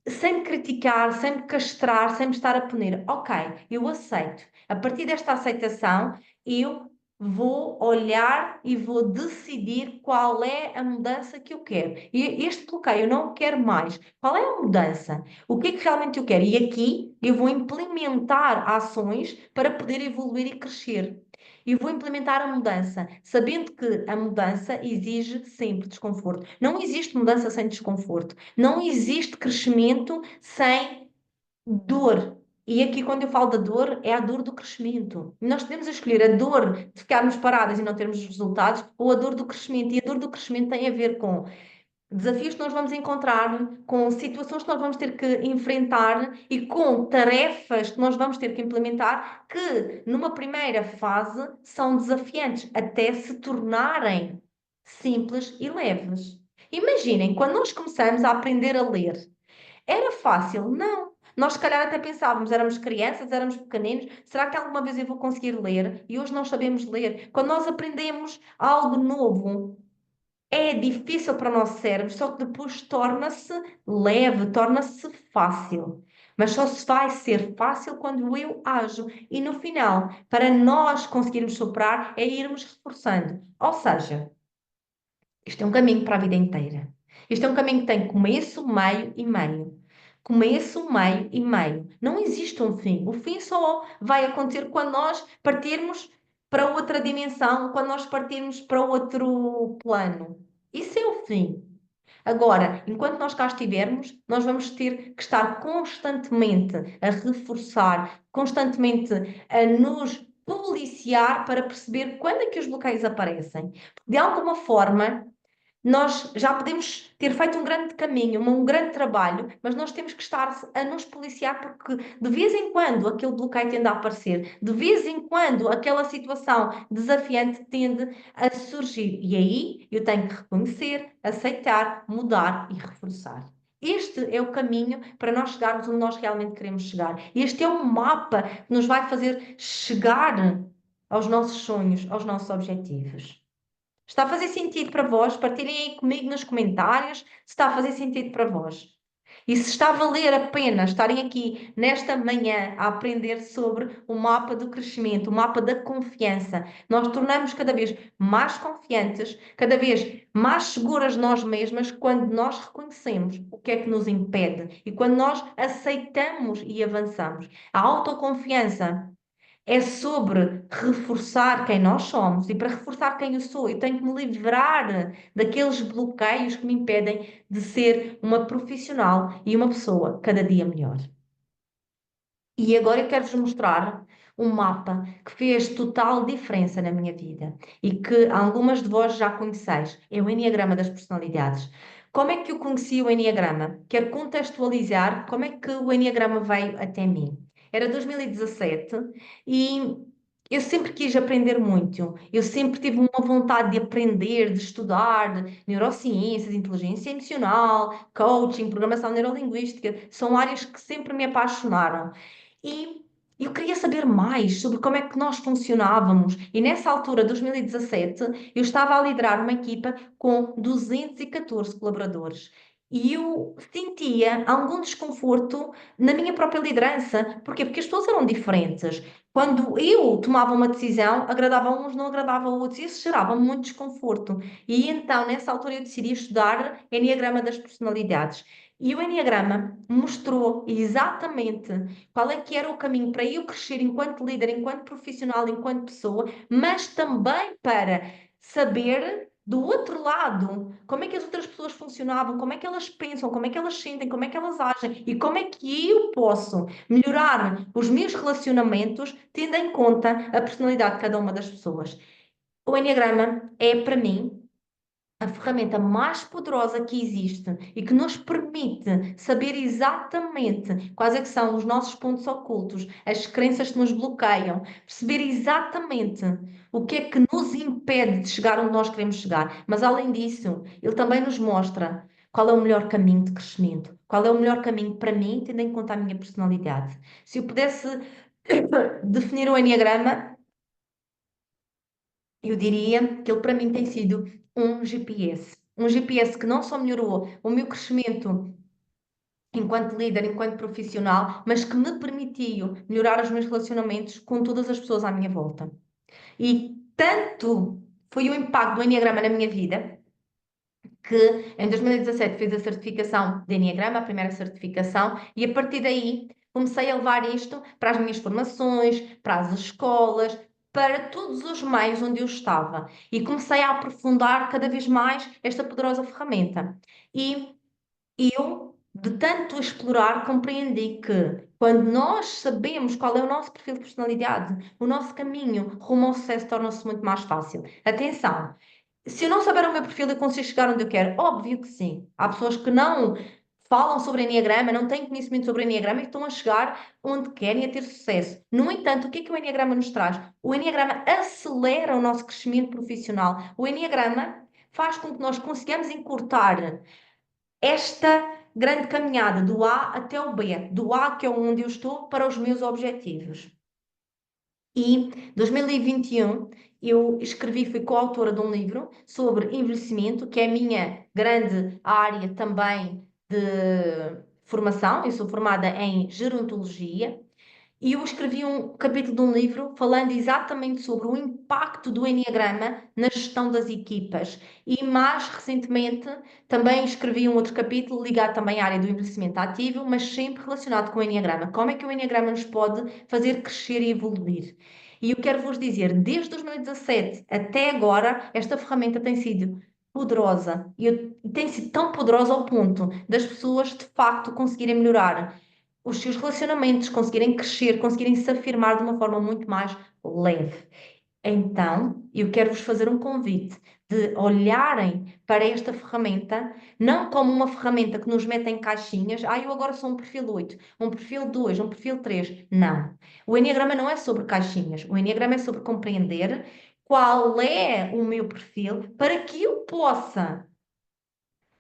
Speaker 1: Sem me criticar, sem me castrar, sem me estar a punir. Ok, eu aceito. A partir desta aceitação, eu vou olhar e vou decidir qual é a mudança que eu quero. E este bloqueio eu não quero mais. Qual é a mudança? O que é que realmente eu quero? E aqui eu vou implementar ações para poder evoluir e crescer. e vou implementar a mudança, sabendo que a mudança exige sempre desconforto. Não existe mudança sem desconforto. Não existe crescimento sem dor. E aqui, quando eu falo da dor, é a dor do crescimento. Nós podemos escolher a dor de ficarmos paradas e não termos resultados, ou a dor do crescimento. E a dor do crescimento tem a ver com desafios que nós vamos encontrar, com situações que nós vamos ter que enfrentar e com tarefas que nós vamos ter que implementar, que numa primeira fase são desafiantes, até se tornarem simples e leves. Imaginem, quando nós começamos a aprender a ler, era fácil? Não. Nós, se calhar, até pensávamos, éramos crianças, éramos pequeninos, será que alguma vez eu vou conseguir ler? E hoje nós sabemos ler. Quando nós aprendemos algo novo, é difícil para o nosso cérebro, só que depois torna-se leve, torna-se fácil. Mas só se vai ser fácil quando eu ajo. E no final, para nós conseguirmos superar, é irmos reforçando. Ou seja, isto é um caminho para a vida inteira. Isto é um caminho que tem começo, meio e meio. Começo, meio e meio. Não existe um fim. O fim só vai acontecer quando nós partirmos para outra dimensão, quando nós partirmos para outro plano. Isso é o fim. Agora, enquanto nós cá estivermos, nós vamos ter que estar constantemente a reforçar, constantemente a nos policiar para perceber quando é que os bloqueios aparecem. De alguma forma, nós já podemos ter feito um grande caminho, um grande trabalho, mas nós temos que estar a nos policiar porque de vez em quando aquele bloqueio tende a aparecer, de vez em quando aquela situação desafiante tende a surgir. E aí eu tenho que reconhecer, aceitar, mudar e reforçar. Este é o caminho para nós chegarmos onde nós realmente queremos chegar. Este é um mapa que nos vai fazer chegar aos nossos sonhos, aos nossos objetivos. Está a fazer sentido para vós? Partilhem aí comigo nos comentários se está a fazer sentido para vós. E se está a valer a pena estarem aqui nesta manhã a aprender sobre o mapa do crescimento, o mapa da confiança. Nós tornamos cada vez mais confiantes, cada vez mais seguras de nós mesmas quando nós reconhecemos o que é que nos impede e quando nós aceitamos e avançamos. A autoconfiança é sobre reforçar quem nós somos. E para reforçar quem eu sou, eu tenho que me livrar daqueles bloqueios que me impedem de ser uma profissional e uma pessoa cada dia melhor. E agora eu quero-vos mostrar um mapa que fez total diferença na minha vida e que algumas de vós já conheceis. É o Enneagrama das Personalidades. Como é que eu conheci o Enneagrama? Quero contextualizar como é que o Enneagrama veio até mim. Era 2017 e eu sempre quis aprender muito. Eu sempre tive uma vontade de aprender, de estudar neurociências, inteligência emocional, coaching, programação neurolinguística. São áreas que sempre me apaixonaram. E eu queria saber mais sobre como é que nós funcionávamos. E nessa altura, 2017, eu estava a liderar uma equipa com 214 colaboradores. E eu sentia algum desconforto na minha própria liderança. Porquê? Porque as pessoas eram diferentes. Quando eu tomava uma decisão, agradava a uns, não agradava a outros, e isso gerava muito desconforto. E então, nessa altura, eu decidi estudar Enneagrama das Personalidades. E o Enneagrama mostrou exatamente qual é que era o caminho para eu crescer enquanto líder, enquanto profissional, enquanto pessoa, mas também para saber do outro lado como é que as outras pessoas funcionavam, como é que elas pensam, como é que elas sentem, como é que elas agem e como é que eu posso melhorar os meus relacionamentos tendo em conta a personalidade de cada uma das pessoas. O Enneagrama é, para mim, a ferramenta mais poderosa que existe e que nos permite saber exatamente quais é que são os nossos pontos ocultos, as crenças que nos bloqueiam, perceber exatamente o que é que nos impede de chegar onde nós queremos chegar. Mas além disso, ele também nos mostra qual é o melhor caminho de crescimento, qual é o melhor caminho para mim, tendo em conta a minha personalidade. Se eu pudesse definir o Enneagrama, eu diria que ele para mim tem sido um GPS. Um GPS que não só melhorou o meu crescimento enquanto líder, enquanto profissional, mas que me permitiu melhorar os meus relacionamentos com todas as pessoas à minha volta. E tanto foi o impacto do Enneagrama na minha vida, que em 2017 fiz a certificação de Enneagrama, a primeira certificação, e a partir daí comecei a levar isto para as minhas formações, para as escolas, para todos os meios onde eu estava e comecei a aprofundar cada vez mais esta poderosa ferramenta. E eu, de tanto explorar, compreendi que quando nós sabemos qual é o nosso perfil de personalidade, o nosso caminho rumo ao sucesso torna-se muito mais fácil. Atenção! Se eu não saber o meu perfil, eu consigo chegar onde eu quero? Óbvio que sim. Há pessoas que não falam sobre Enneagrama, não têm conhecimento sobre Enneagrama e estão a chegar onde querem a ter sucesso. No entanto, o que é que o Enneagrama nos traz? O Enneagrama acelera o nosso crescimento profissional. O Enneagrama faz com que nós consigamos encurtar esta grande caminhada do A até o B, do A, que é onde eu estou, para os meus objetivos. E 2021 eu escrevi, fui coautora de um livro sobre envelhecimento, que é a minha grande área também de formação. Eu sou formada em gerontologia e eu escrevi um capítulo de um livro falando exatamente sobre o impacto do Enneagrama na gestão das equipas. E mais recentemente também escrevi um outro capítulo ligado também à área do envelhecimento ativo, mas sempre relacionado com o Enneagrama. Como é que o Enneagrama nos pode fazer crescer e evoluir? E eu quero vos dizer, desde 2017 até agora, esta ferramenta tem sido poderosa. E tem sido tão poderosa ao ponto das pessoas de facto conseguirem melhorar os seus relacionamentos, conseguirem crescer, conseguirem se afirmar de uma forma muito mais leve. Então, eu quero vos fazer um convite de olharem para esta ferramenta, não como uma ferramenta que nos mete em caixinhas. Eu agora sou um perfil 8, um perfil 2, um perfil 3. Não. O Enneagrama não é sobre caixinhas. O Enneagrama é sobre compreender qual é o meu perfil para que eu possa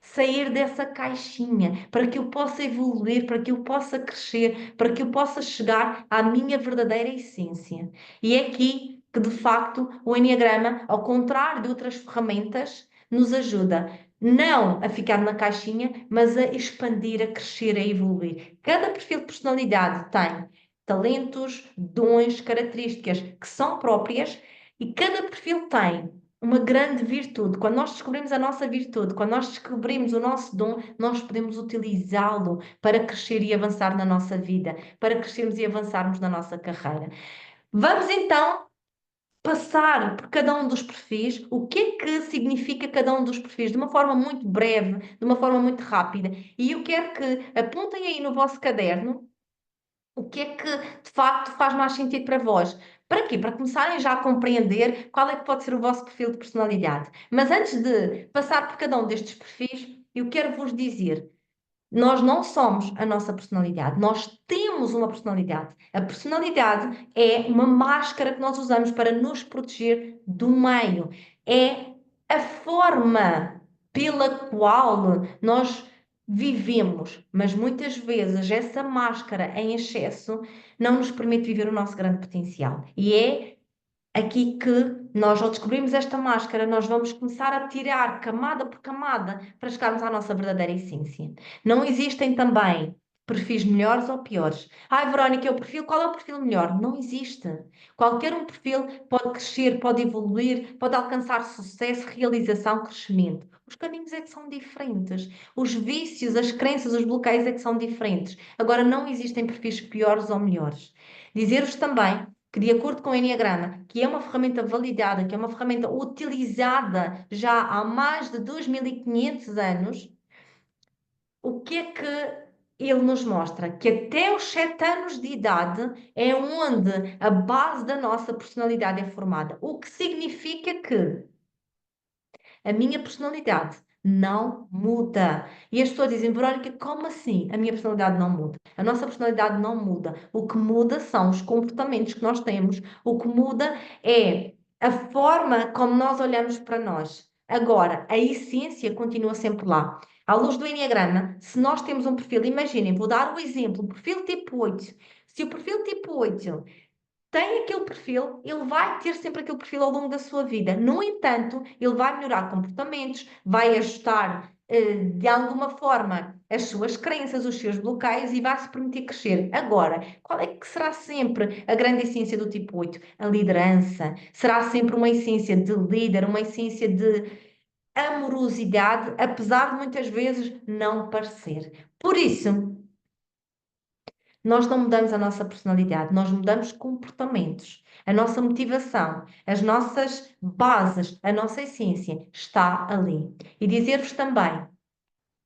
Speaker 1: sair dessa caixinha, para que eu possa evoluir, para que eu possa crescer, para que eu possa chegar à minha verdadeira essência. E é aqui que, de facto, o Enneagrama, ao contrário de outras ferramentas, nos ajuda não a ficar na caixinha, mas a expandir, a crescer, a evoluir. Cada perfil de personalidade tem talentos, dons, características que são próprias e cada perfil tem uma grande virtude. Quando nós descobrimos a nossa virtude, quando nós descobrimos o nosso dom, nós podemos utilizá-lo para crescer e avançar na nossa vida, para crescermos e avançarmos na nossa carreira. Vamos então passar por cada um dos perfis, o que é que significa cada um dos perfis, de uma forma muito breve, de uma forma muito rápida. E eu quero que apontem aí no vosso caderno o que é que de facto faz mais sentido para vós. Para quê? Para começarem já a compreender qual é que pode ser o vosso perfil de personalidade. Mas antes de passar por cada um destes perfis, eu quero vos dizer: nós não somos a nossa personalidade, nós temos uma personalidade. A personalidade é uma máscara que nós usamos para nos proteger do meio. É a forma pela qual nós vivemos, mas muitas vezes essa máscara em excesso não nos permite viver o nosso grande potencial. E é aqui que nós, ao descobrirmos esta máscara, nós vamos começar a tirar camada por camada para chegarmos à nossa verdadeira essência. Não existem também perfis melhores ou piores. Verónica, o perfil, qual é o perfil melhor? Não existe. Qualquer um perfil pode crescer, pode evoluir, pode alcançar sucesso, realização, crescimento. Os caminhos é que são diferentes. Os vícios, as crenças, os bloqueios é que são diferentes. Agora, não existem perfis piores ou melhores. Dizer-vos também que, de acordo com o Enneagrama, que é uma ferramenta validada, que é uma ferramenta utilizada já há mais de 2500 anos, o que é que ele nos mostra? Que até os 7 anos de idade é onde a base da nossa personalidade é formada. O que significa que a minha personalidade não muda. E as pessoas dizem, Verónica, como assim a minha personalidade não muda? A nossa personalidade não muda. O que muda são os comportamentos que nós temos. O que muda é a forma como nós olhamos para nós. Agora, a essência continua sempre lá. À luz do Enneagrama, se nós temos um perfil, imaginem, vou dar o exemplo, o perfil tipo 8. Se o perfil tipo 8 tem aquele perfil, ele vai ter sempre aquele perfil ao longo da sua vida. No entanto, ele vai melhorar comportamentos, vai ajustar de alguma forma as suas crenças, os seus bloqueios e vai se permitir crescer. Agora, qual é que será sempre a grande essência do tipo 8? A liderança. Será sempre uma essência de líder, uma essência de amorosidade, apesar de muitas vezes não parecer. Por isso, nós não mudamos a nossa personalidade, nós mudamos comportamentos. a nossa motivação, as nossas bases, a nossa essência está ali. E dizer-vos também,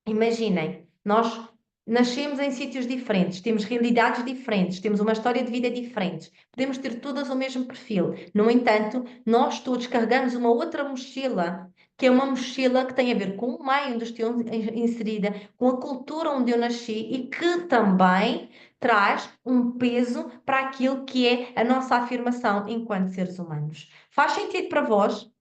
Speaker 1: imaginem, nós nascemos em sítios diferentes, temos realidades diferentes, temos uma história de vida diferente, podemos ter todas o mesmo perfil. No entanto, nós todos carregamos uma outra mochila, que é uma mochila que tem a ver com o meio onde estou inserida, com a cultura onde eu nasci e que também traz um peso para aquilo que é a nossa afirmação enquanto seres humanos. Faz sentido para vós?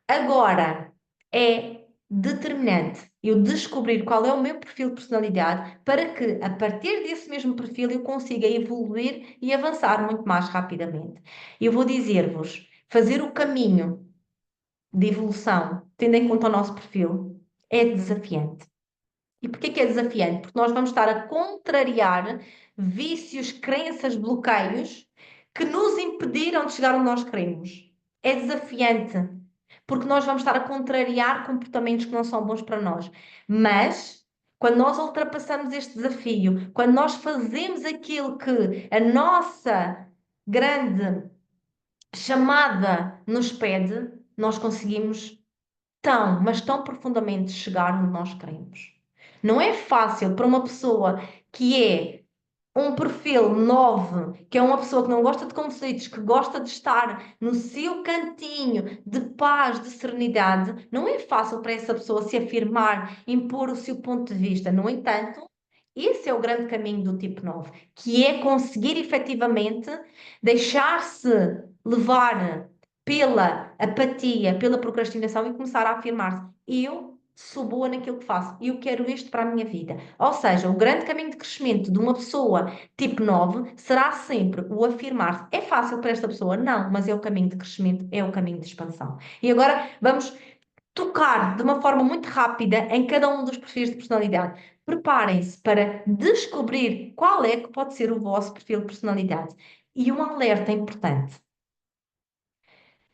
Speaker 1: Agora, é determinante eu descobrir qual é o meu perfil de personalidade para que, a partir desse mesmo perfil, eu consiga evoluir e avançar muito mais rapidamente. Eu vou dizer-vos, fazer o caminho de evolução, tendo em conta o nosso perfil, é desafiante. E porquê que é desafiante? Porque nós vamos estar a contrariar vícios, crenças, bloqueios que nos impediram de chegar onde nós queremos. É desafiante, porque nós vamos estar a contrariar comportamentos que não são bons para nós. Mas, quando nós ultrapassamos este desafio, quando nós fazemos aquilo que a nossa grande chamada nos pede, nós conseguimos tão, mas tão profundamente chegar onde nós queremos. Não é fácil para uma pessoa que é um perfil 9, que é uma pessoa que não gosta de conflitos, que gosta de estar no seu cantinho de paz, de serenidade, não é fácil para essa pessoa se afirmar, impor o seu ponto de vista. No entanto, esse é o grande caminho do tipo 9, que é conseguir efetivamente deixar-se levar pela apatia, pela procrastinação e começar a afirmar-se. Eu sou boa naquilo que faço e eu quero isto para a minha vida. Ou seja, o grande caminho de crescimento de uma pessoa tipo 9 será sempre o afirmar-se. É fácil para esta pessoa? Não, mas é o caminho de crescimento, é o caminho de expansão. E agora vamos tocar de uma forma muito rápida em cada um dos perfis de personalidade. Preparem-se para descobrir qual é que pode ser o vosso perfil de personalidade. E um alerta importante.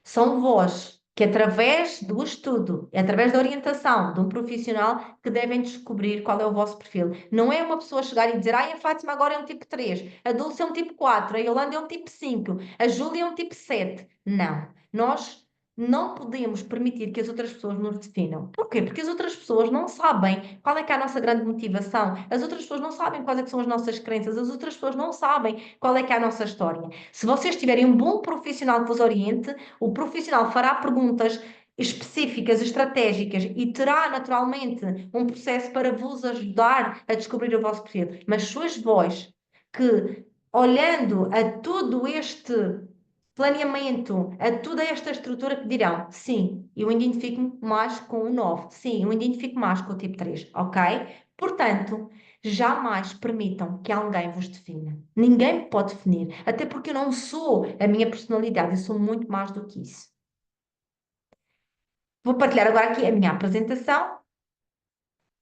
Speaker 1: São vós que, através do estudo, através da orientação de um profissional, que devem descobrir qual é o vosso perfil. Não é uma pessoa chegar e dizer, a Fátima agora é um tipo 3, a Dulce é um tipo 4, a Yolanda é um tipo 5, a Júlia é um tipo 7. Não. Nós não podemos permitir que as outras pessoas nos definam. Porquê? Porque as outras pessoas não sabem qual é que é a nossa grande motivação, as outras pessoas não sabem quais é que são as nossas crenças, as outras pessoas não sabem qual é que é a nossa história. Se vocês tiverem um bom profissional que vos oriente, o profissional fará perguntas específicas, estratégicas e terá naturalmente um processo para vos ajudar a descobrir o vosso perfil. Mas sois vós que, olhando a todo este planeamento, a toda esta estrutura, que dirão: sim, eu identifico-me mais com o 9, sim, eu identifico mais com o tipo 3, ok? Portanto, jamais permitam que alguém vos defina. Ninguém me pode definir, até porque eu não sou a minha personalidade, eu sou muito mais do que isso. Vou partilhar agora aqui a minha apresentação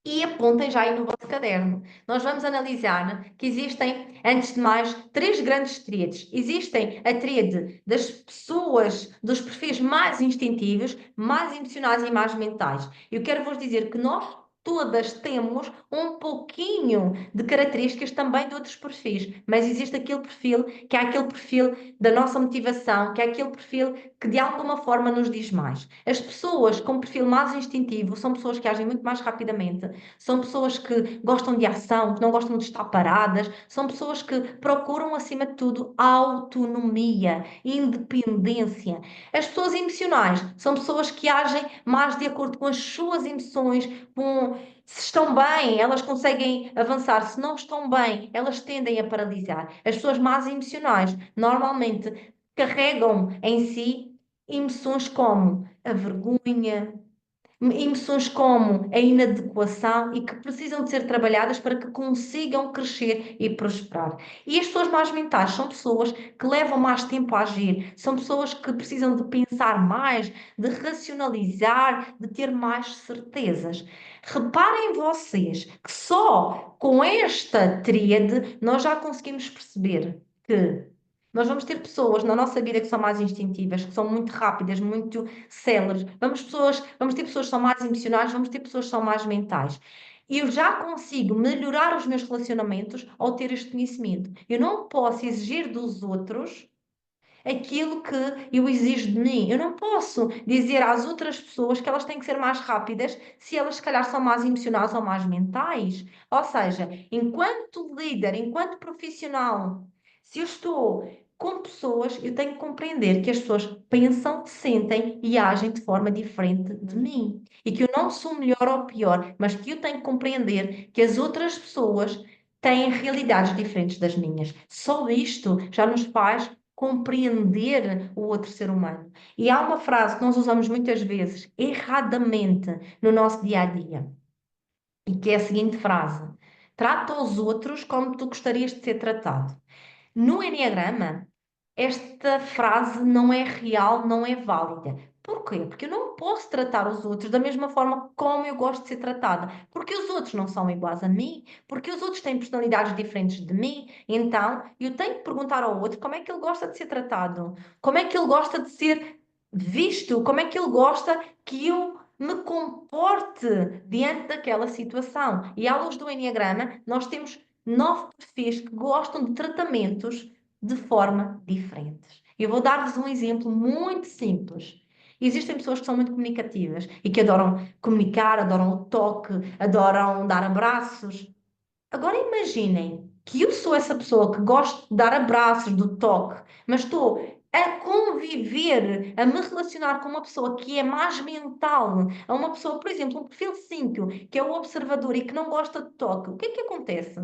Speaker 1: e apontem já aí no vosso caderno. Nós vamos analisar que existem, antes de mais, três grandes tríades. Existem a tríade das pessoas, dos perfis mais instintivos, mais emocionais e mais mentais. Eu quero vos dizer que nós todas temos um pouquinho de características também de outros perfis, mas existe aquele perfil que é aquele perfil da nossa motivação, que é aquele perfil que de alguma forma nos diz mais. As pessoas com perfil mais instintivo são pessoas que agem muito mais rapidamente, são pessoas que gostam de ação, que não gostam de estar paradas, são pessoas que procuram, acima de tudo, autonomia, independência. As pessoas emocionais são pessoas que agem mais de acordo com as suas emoções, com se estão bem, elas conseguem avançar, se não estão bem, elas tendem a paralisar. As pessoas mais emocionais normalmente carregam em si emoções como a vergonha, emoções como a inadequação e que precisam de ser trabalhadas para que consigam crescer e prosperar. E as pessoas mais mentais são pessoas que levam mais tempo a agir, são pessoas que precisam de pensar mais, de racionalizar, de ter mais certezas. Reparem vocês que só com esta tríade nós já conseguimos perceber que nós vamos ter pessoas na nossa vida que são mais instintivas, que são muito rápidas, muito céleres. Vamos ter pessoas que são mais emocionais, vamos ter pessoas que são mais mentais. Eu já consigo melhorar os meus relacionamentos ao ter este conhecimento. Eu não posso exigir dos outros aquilo que eu exijo de mim. Eu não posso dizer às outras pessoas que elas têm que ser mais rápidas se elas, se calhar, são mais emocionais ou mais mentais. Ou seja, enquanto líder, enquanto profissional, se eu estou com pessoas, eu tenho que compreender que as pessoas pensam, sentem e agem de forma diferente de mim. E que eu não sou melhor ou pior, mas que eu tenho que compreender que as outras pessoas têm realidades diferentes das minhas. Só isto já nos faz compreender o outro ser humano. E há uma frase que nós usamos muitas vezes, erradamente, no nosso dia a dia, e que é a seguinte frase: trata os outros como tu gostarias de ser tratado. No Eneagrama, esta frase não é real, não é válida. Porquê? Porque eu não posso tratar os outros da mesma forma como eu gosto de ser tratada. Porque os outros não são iguais a mim, porque os outros têm personalidades diferentes de mim. Então, eu tenho que perguntar ao outro como é que ele gosta de ser tratado, como é que ele gosta de ser visto, como é que ele gosta que eu me comporte diante daquela situação. E à luz do Eneagrama, nós temos 9 perfis que gostam de tratamentos de forma diferentes. Eu vou dar-vos um exemplo muito simples. Existem pessoas que são muito comunicativas e que adoram comunicar, adoram o toque, adoram dar abraços. Agora imaginem que eu sou essa pessoa que gosto de dar abraços, do toque, mas estou a conviver, a me relacionar com uma pessoa que é mais mental, a uma pessoa, por exemplo, um perfil 5, que é o observador e que não gosta de toque. O que é que acontece?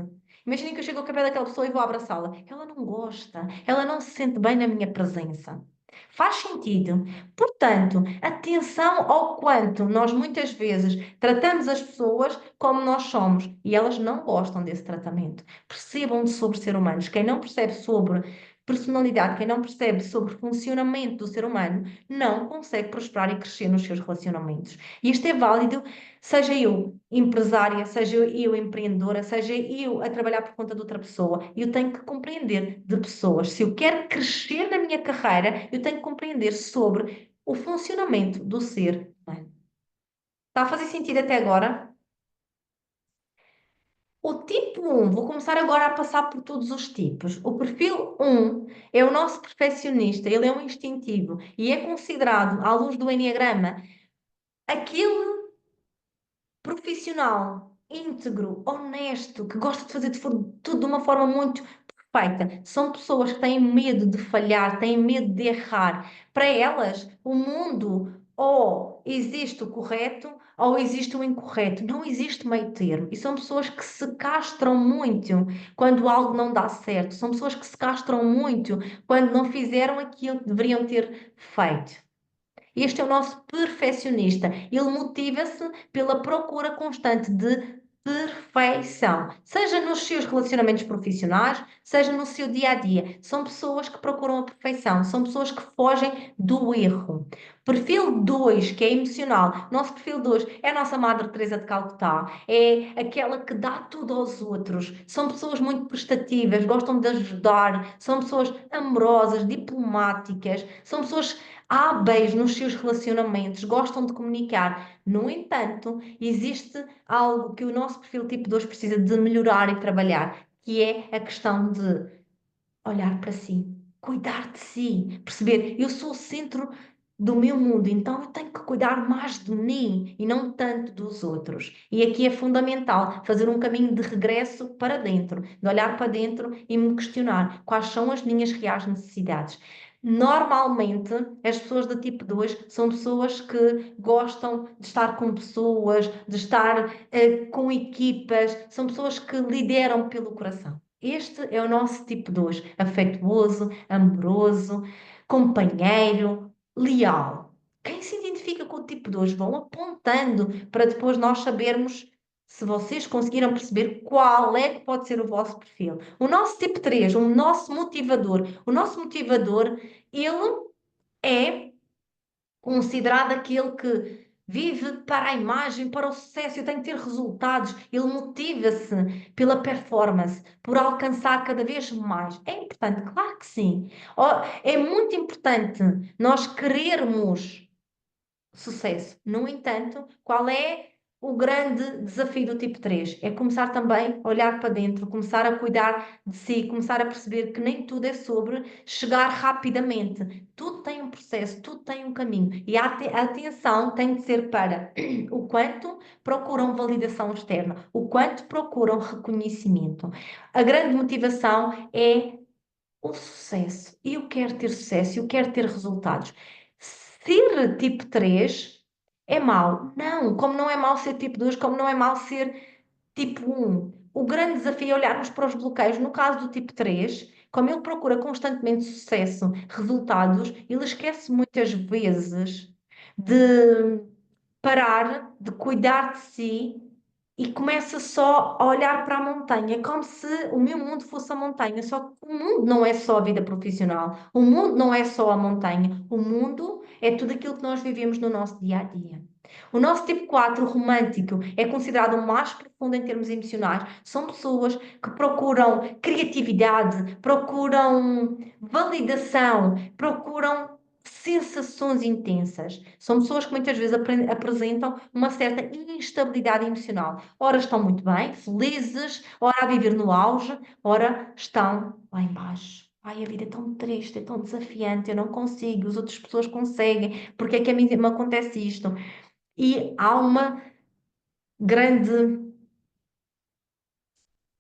Speaker 1: Imaginem que eu chego ao pé daquela pessoa e vou abraçá-la. Ela não gosta, ela não se sente bem na minha presença. Faz sentido. Portanto, atenção ao quanto nós muitas vezes tratamos as pessoas como nós somos e elas não gostam desse tratamento. Percebam sobre ser humanos. Quem não percebe sobre personalidade, quem não percebe sobre funcionamento do ser humano, não consegue prosperar e crescer nos seus relacionamentos. E isto é válido, seja eu empresária, seja eu empreendedora, seja eu a trabalhar por conta de outra pessoa. Eu tenho que compreender de pessoas. Se eu quero crescer na minha carreira, eu tenho que compreender sobre o funcionamento do ser humano. Está a fazer sentido até agora? O tipo 1, vou começar agora a passar por todos os tipos. O perfil 1 é o nosso perfeccionista, ele é um instintivo e é considerado, à luz do Eneagrama, aquele profissional, íntegro, honesto, que gosta de fazer tudo de uma forma muito perfeita. São pessoas que têm medo de falhar, têm medo de errar. Para elas, o mundo ou existe o correto ou existe o incorreto. Não existe meio termo. E são pessoas que se castram muito quando algo não dá certo. São pessoas que se castram muito quando não fizeram aquilo que deveriam ter feito. Este é o nosso perfeccionista. Ele motiva-se pela procura constante de perfeição, seja nos seus relacionamentos profissionais, seja no seu dia a dia. São pessoas que procuram a perfeição, são pessoas que fogem do erro. Perfil 2, que é emocional. Nosso perfil 2 é a nossa Madre Teresa de Calcutá, é aquela que dá tudo aos outros. São pessoas muito prestativas, gostam de ajudar, são pessoas amorosas, diplomáticas, são pessoas hábeis nos seus relacionamentos, gostam de comunicar. No entanto, existe algo que o nosso perfil tipo 2 precisa de melhorar e trabalhar, que é a questão de olhar para si, cuidar de si, perceber, eu sou o centro do meu mundo, então eu tenho que cuidar mais de mim e não tanto dos outros. E aqui é fundamental fazer um caminho de regresso para dentro, de olhar para dentro e me questionar quais são as minhas reais necessidades. Normalmente, as pessoas do tipo 2 são pessoas que gostam de estar com pessoas, de estar com equipas, são pessoas que lideram pelo coração. Este é o nosso tipo 2, afetuoso, amoroso, companheiro, leal. Quem se identifica com o tipo 2 vão apontando para depois nós sabermos se vocês conseguiram perceber qual é que pode ser o vosso perfil. O nosso tipo 3, o nosso motivador, ele é considerado aquele que vive para a imagem, para o sucesso. Eu tenho que ter resultados. Ele motiva-se pela performance, por alcançar cada vez mais. É importante, claro que sim. É muito importante nós querermos sucesso. No entanto, qual é o grande desafio do tipo 3 é começar também a olhar para dentro, começar a cuidar de si, começar a perceber que nem tudo é sobre chegar rapidamente. Tudo tem um processo, tudo tem um caminho. E a atenção tem de ser para o quanto procuram validação externa, o quanto procuram reconhecimento. A grande motivação é o sucesso. Eu quero ter sucesso, eu quero ter resultados. Ser tipo 3 é mau? Não, como não é mau ser tipo 2, como não é mau ser tipo 1. O grande desafio é olharmos para os bloqueios. No caso do tipo 3, como ele procura constantemente sucesso, resultados, ele esquece muitas vezes de parar, de cuidar de si e começa só a olhar para a montanha, como se o meu mundo fosse a montanha. Só que o mundo não é só a vida profissional, o mundo não é só a montanha, o mundo é tudo aquilo que nós vivemos no nosso dia a dia. O nosso tipo 4 romântico é considerado o mais profundo em termos emocionais. São pessoas que procuram criatividade, procuram validação, procuram sensações intensas. São pessoas que muitas vezes apresentam uma certa instabilidade emocional. Ora estão muito bem, felizes, ora a viver no auge, ora estão lá embaixo. Ai, a vida é tão triste, é tão desafiante, eu não consigo, as outras pessoas conseguem, porque é que a mim me acontece isto? E há uma grande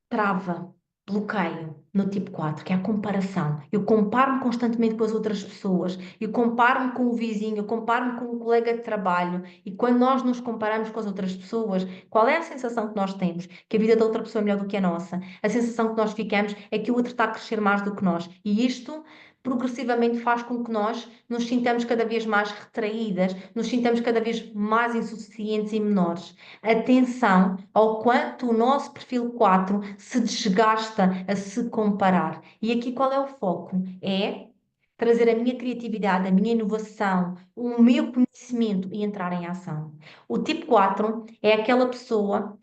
Speaker 1: trava, bloqueio no tipo 4 que é a comparação. Eu comparo-me constantemente com as outras pessoas, eu comparo-me com o vizinho, eu comparo-me com o colega de trabalho, e quando nós nos comparamos com as outras pessoas, qual é a sensação que nós temos? Que a vida da outra pessoa é melhor do que a nossa. A sensação que nós ficamos é que o outro está a crescer mais do que nós. E isto progressivamente faz com que nós nos sintamos cada vez mais retraídas, nos sintamos cada vez mais insuficientes e menores. Atenção ao quanto o nosso perfil 4 se desgasta a se comparar. E aqui qual é o foco? É trazer a minha criatividade, a minha inovação, o meu conhecimento e entrar em ação. O tipo 4 é aquela pessoa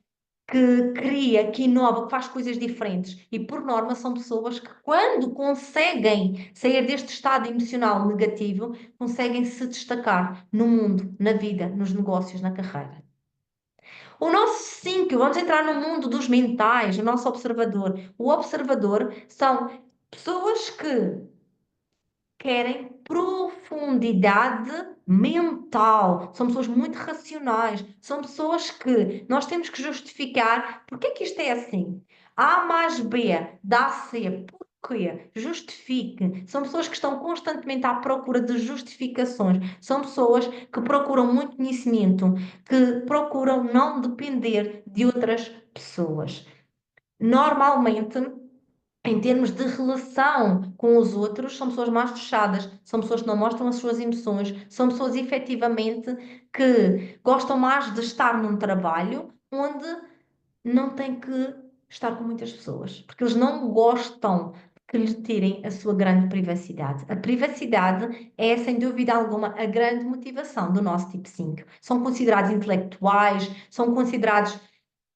Speaker 1: que cria, que inova, que faz coisas diferentes. E, por norma, são pessoas que, quando conseguem sair deste estado emocional negativo, conseguem se destacar no mundo, na vida, nos negócios, na carreira. O nosso 5, vamos entrar no mundo dos mentais, o nosso observador. O observador são pessoas que querem profundidade mental. São pessoas muito racionais. São pessoas que nós temos que justificar porque é que isto é assim. A mais B dá C. Porquê? Justifique. São pessoas que estão constantemente à procura de justificações. São pessoas que procuram muito conhecimento, que procuram não depender de outras pessoas. Normalmente, em termos de relação com os outros, são pessoas mais fechadas, são pessoas que não mostram as suas emoções, são pessoas efetivamente que gostam mais de estar num trabalho onde não têm que estar com muitas pessoas, porque eles não gostam que lhe tirem a sua grande privacidade. A privacidade é, sem dúvida alguma, a grande motivação do nosso tipo 5. São considerados intelectuais, são considerados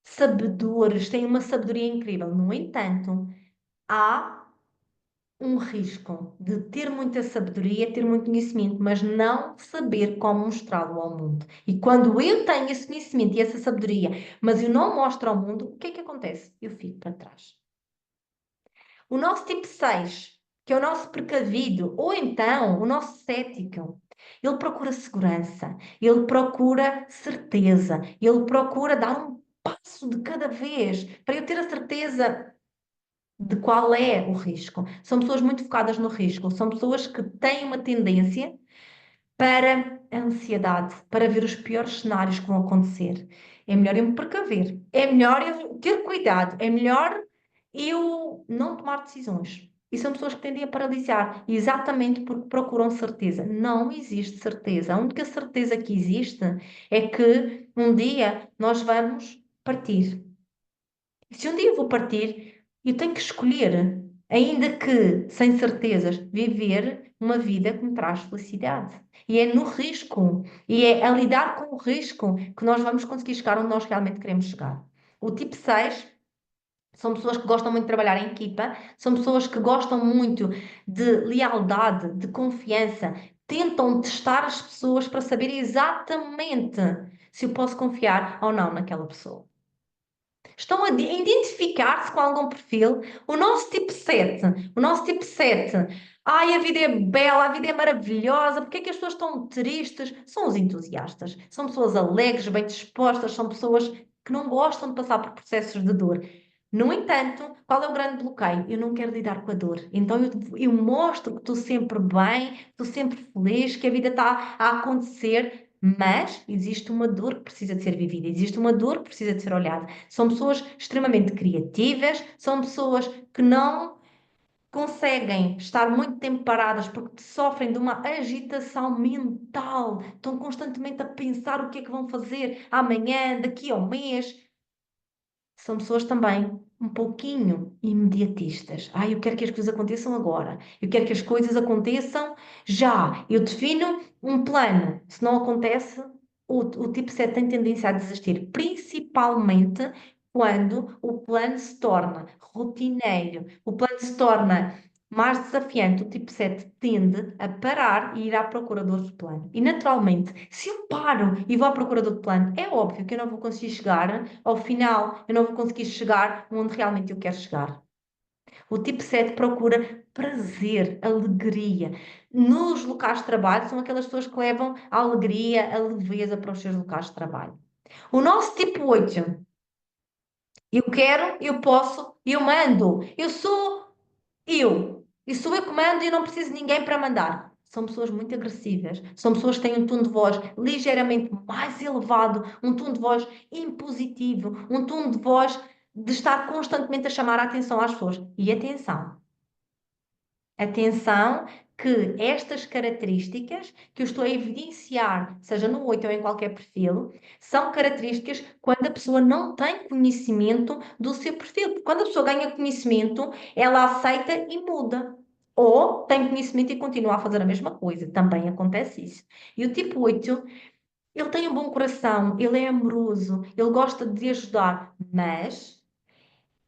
Speaker 1: sabedores, têm uma sabedoria incrível. No entanto, há um risco de ter muita sabedoria, ter muito conhecimento, mas não saber como mostrá-lo ao mundo. E quando eu tenho esse conhecimento e essa sabedoria, mas eu não mostro ao mundo, o que é que acontece? Eu fico para trás. O nosso tipo 6, que é o nosso precavido, ou então o nosso cético, ele procura segurança, ele procura certeza, ele procura dar um passo de cada vez para eu ter a certeza de qual é o risco. São pessoas muito focadas no risco, são pessoas que têm uma tendência para a ansiedade, para ver os piores cenários que vão acontecer. É melhor eu me precaver, é melhor eu ter cuidado, é melhor eu não tomar decisões. E são pessoas que tendem a paralisar, exatamente porque procuram certeza. Não existe certeza. A única certeza que existe é que um dia nós vamos partir. E se um dia eu vou partir, eu tenho que escolher, ainda que sem certezas, viver uma vida que me traz felicidade. E é no risco, e é a lidar com o risco que nós vamos conseguir chegar onde nós realmente queremos chegar. O tipo 6 são pessoas que gostam muito de trabalhar em equipa, são pessoas que gostam muito de lealdade, de confiança, tentam testar as pessoas para saber exatamente se eu posso confiar ou não naquela pessoa. Estão a identificar-se com algum perfil. O nosso tipo 7, o nosso tipo 7. Ai, a vida é bela, a vida é maravilhosa. Porque é que as pessoas estão tristes? São os entusiastas. São pessoas alegres, bem dispostas, são pessoas que não gostam de passar por processos de dor. No entanto, qual é o grande bloqueio? Eu não quero lidar com a dor. Então eu mostro que estou sempre bem, estou sempre feliz, que a vida está a acontecer, mas existe uma dor que precisa de ser vivida, existe uma dor que precisa de ser olhada. São pessoas extremamente criativas, são pessoas que não conseguem estar muito tempo paradas porque sofrem de uma agitação mental, estão constantemente a pensar o que é que vão fazer amanhã, daqui a um mês. São pessoas também um pouquinho imediatistas. Eu quero que as coisas aconteçam agora. Eu quero que as coisas aconteçam já. Eu defino um plano. Se não acontece, o tipo 7 tem tendência a desistir, principalmente quando o plano se torna rotineiro, o plano se torna mais desafiante. O tipo 7 tende a parar e ir à procura do outro plano. E naturalmente, se eu paro e vou à procura do outro plano, é óbvio que eu não vou conseguir chegar ao final, eu não vou conseguir chegar onde realmente eu quero chegar. O tipo 7 procura prazer, alegria. Nos locais de trabalho, são aquelas pessoas que levam a alegria, a leveza para os seus locais de trabalho. O nosso tipo 8, eu quero, eu posso, eu mando. Eu sou eu. E sou eu que mando e eu não preciso de ninguém para mandar. São pessoas muito agressivas, são pessoas que têm um tom de voz ligeiramente mais elevado, um tom de voz impositivo, um tom de voz de estar constantemente a chamar a atenção às pessoas. E atenção, atenção que estas características que eu estou a evidenciar, seja no 8 ou em qualquer perfil, são características quando a pessoa não tem conhecimento do seu perfil. Porque quando a pessoa ganha conhecimento, ela aceita e muda. Ou tem conhecimento e continua a fazer a mesma coisa. Também acontece isso. E o tipo 8, ele tem um bom coração, ele é amoroso, ele gosta de ajudar, mas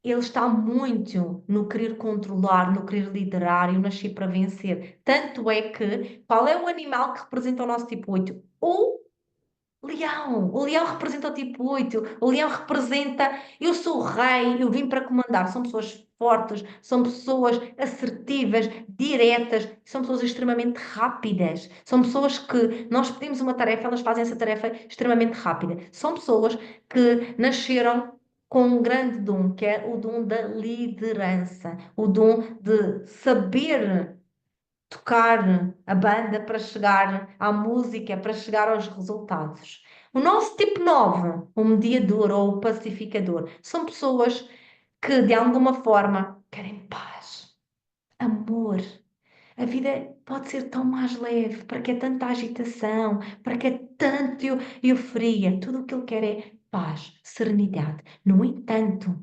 Speaker 1: ele está muito no querer controlar, no querer liderar e o nascer para vencer. Tanto é que, qual é o animal que representa o nosso tipo 8? O leão. O leão representa o tipo 8. O leão representa, eu sou o rei, eu vim para comandar. São pessoas fortes, são pessoas assertivas, diretas, são pessoas extremamente rápidas. São pessoas que nós pedimos uma tarefa, elas fazem essa tarefa extremamente rápida. São pessoas que nasceram com um grande dom, que é o dom da liderança, o dom de saber tocar a banda para chegar à música, para chegar aos resultados. O nosso tipo 9, o mediador ou o pacificador, são pessoas que de alguma forma querem paz, amor. A vida pode ser tão mais leve, para que é tanta agitação, para que é tanta euforia. Tudo o que ele quer é paz, serenidade. No entanto,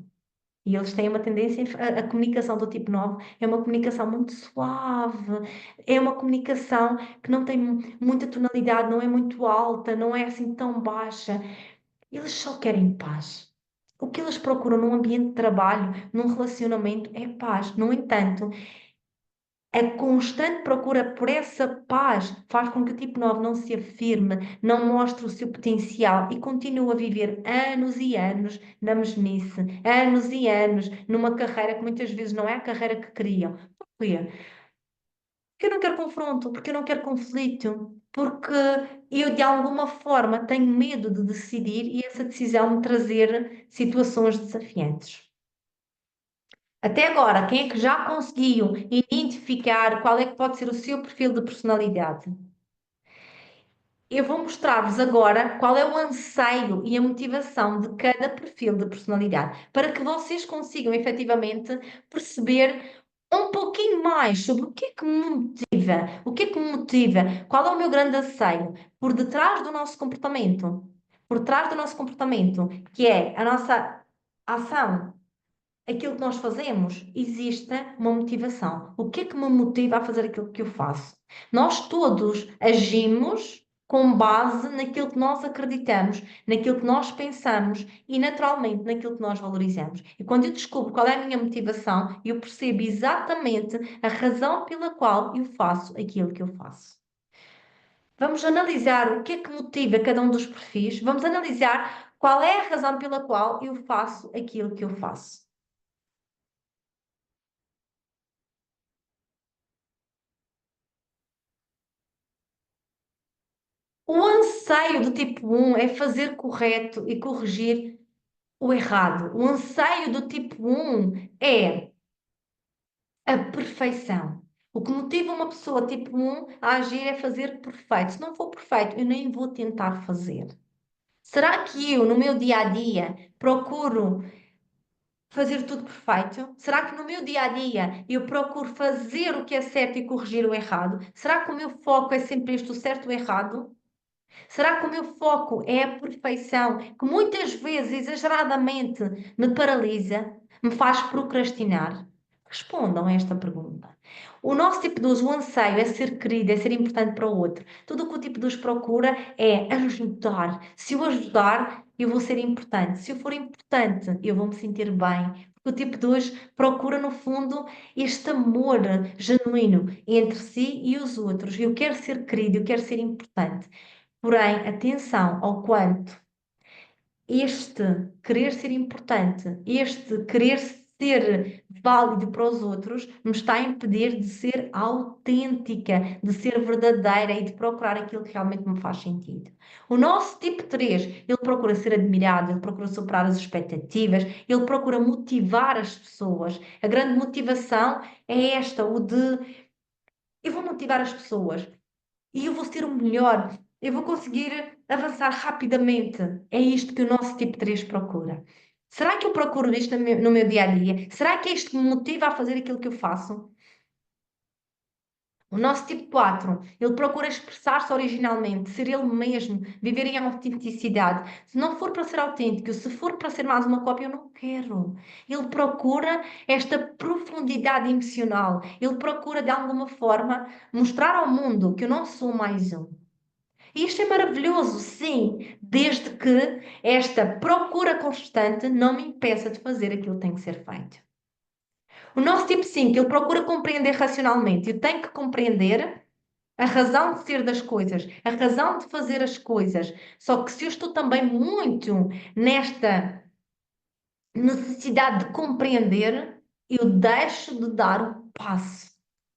Speaker 1: e eles têm uma tendência, a comunicação do tipo 9 é uma comunicação muito suave, é uma comunicação que não tem muita tonalidade, não é muito alta, não é assim tão baixa. Eles só querem paz. O que eles procuram num ambiente de trabalho, num relacionamento, é paz. No entanto, a constante procura por essa paz faz com que o tipo 9 não se afirme, não mostre o seu potencial e continue a viver anos e anos na mesmice, anos e anos numa carreira que muitas vezes não é a carreira que queriam. Porquê? Porque eu não quero confronto, porque eu não quero conflito, porque eu de alguma forma tenho medo de decidir e essa decisão me trazer situações desafiantes. Até agora, quem é que já conseguiu identificar qual é que pode ser o seu perfil de personalidade? Eu vou mostrar-vos agora qual é o anseio e a motivação de cada perfil de personalidade, para que vocês consigam efetivamente perceber um pouquinho mais sobre o que é que me motiva, o que é que me motiva, qual é o meu grande anseio por detrás do nosso comportamento, por trás do nosso comportamento, que é a nossa ação, aquilo que nós fazemos, existe uma motivação. O que é que me motiva a fazer aquilo que eu faço? Nós todos agimos com base naquilo que nós acreditamos, naquilo que nós pensamos e, naturalmente, naquilo que nós valorizamos. E quando eu descubro qual é a minha motivação, eu percebo exatamente a razão pela qual eu faço aquilo que eu faço. Vamos analisar o que é que motiva cada um dos perfis, vamos analisar qual é a razão pela qual eu faço aquilo que eu faço. O anseio do tipo um é fazer correto e corrigir o errado. O anseio do tipo um é a perfeição. O que motiva uma pessoa tipo um a agir é fazer perfeito. Se não for perfeito, eu nem vou tentar fazer. Será que eu, no meu dia a dia, procuro fazer tudo perfeito? Será que no meu dia a dia eu procuro fazer o que é certo e corrigir o errado? Será que o meu foco é sempre este, o certo e o errado? Será que o meu foco é a perfeição, que muitas vezes, exageradamente, me paralisa, me faz procrastinar? Respondam a esta pergunta. O nosso tipo de uso, o anseio é ser querido, é ser importante para o outro. Tudo o que o tipo de uso procura é ajudar. Se eu ajudar, eu vou ser importante. Se eu for importante, eu vou me sentir bem. Porque o tipo de uso procura, no fundo, este amor genuíno entre si e os outros. Eu quero ser querido, eu quero ser importante. Porém, atenção ao quanto este querer ser importante, este querer ser válido para os outros, me está a impedir de ser autêntica, de ser verdadeira e de procurar aquilo que realmente me faz sentido. O nosso tipo 3, ele procura ser admirado, ele procura superar as expectativas, ele procura motivar as pessoas. A grande motivação é esta, o de eu vou motivar as pessoas e eu vou ser o melhor, eu vou conseguir avançar rapidamente. É isto que o nosso tipo 3 procura. Será que eu procuro isto no meu dia a dia? Será que é isto que me motiva a fazer aquilo que eu faço? O nosso tipo 4, ele procura expressar-se originalmente, ser ele mesmo, viver em autenticidade. Se não for para ser autêntico, se for para ser mais uma cópia, eu não quero. Ele procura esta profundidade emocional. Ele procura, de alguma forma, mostrar ao mundo que eu não sou mais um. E isto é maravilhoso, sim, desde que esta procura constante não me impeça de fazer aquilo que tem que ser feito. O nosso tipo 5, ele procura compreender racionalmente. Eu tenho que compreender a razão de ser das coisas, a razão de fazer as coisas. Só que se eu estou também muito nesta necessidade de compreender, eu deixo de dar o passo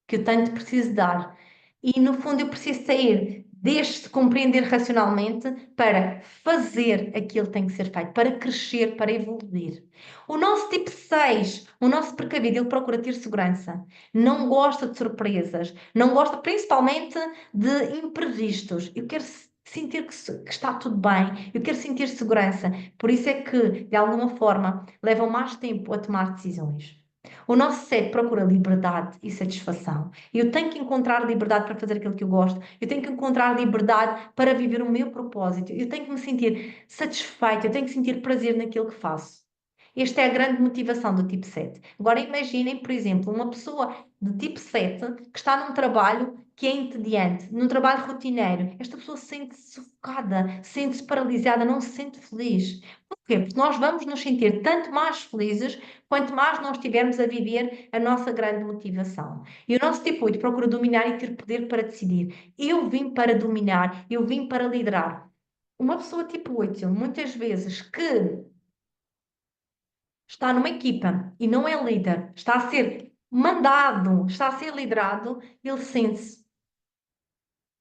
Speaker 1: que eu tanto preciso dar. E no fundo eu preciso sair deste compreender racionalmente para fazer aquilo que tem que ser feito, para crescer, para evoluir. O nosso tipo 6, o nosso precavido, ele procura ter segurança, não gosta de surpresas, não gosta principalmente de imprevistos. Eu quero sentir que está tudo bem, eu quero sentir segurança. Por isso é que, de alguma forma, levam mais tempo a tomar decisões. O nosso cérebro procura liberdade e satisfação. Eu tenho que encontrar liberdade para fazer aquilo que eu gosto. Eu tenho que encontrar liberdade para viver o meu propósito. Eu tenho que me sentir satisfeito. Eu tenho que sentir prazer naquilo que faço. Esta é a grande motivação do tipo 7. Agora imaginem, por exemplo, uma pessoa de tipo 7 que está num trabalho que é entediante, num trabalho rotineiro. Esta pessoa sente-se sufocada, sente-se paralisada, não se sente feliz. Porquê? Porque nós vamos nos sentir tanto mais felizes quanto mais nós estivermos a viver a nossa grande motivação. E o nosso tipo 8 procura dominar e ter poder para decidir. Eu vim para dominar, eu vim para liderar. Uma pessoa tipo 8, muitas vezes, que está numa equipa e não é líder, está a ser mandado, está a ser liderado, ele sente-se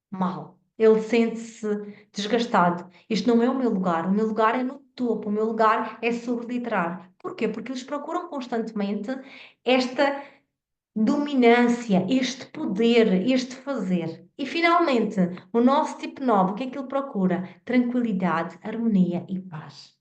Speaker 1: mal, ele sente-se desgastado. Este não é o meu lugar é no topo, o meu lugar é sobre liderar. Porquê? Porque eles procuram constantemente esta dominância, este poder, este fazer. E finalmente, o nosso tipo 9, o que é que ele procura? Tranquilidade, harmonia e paz.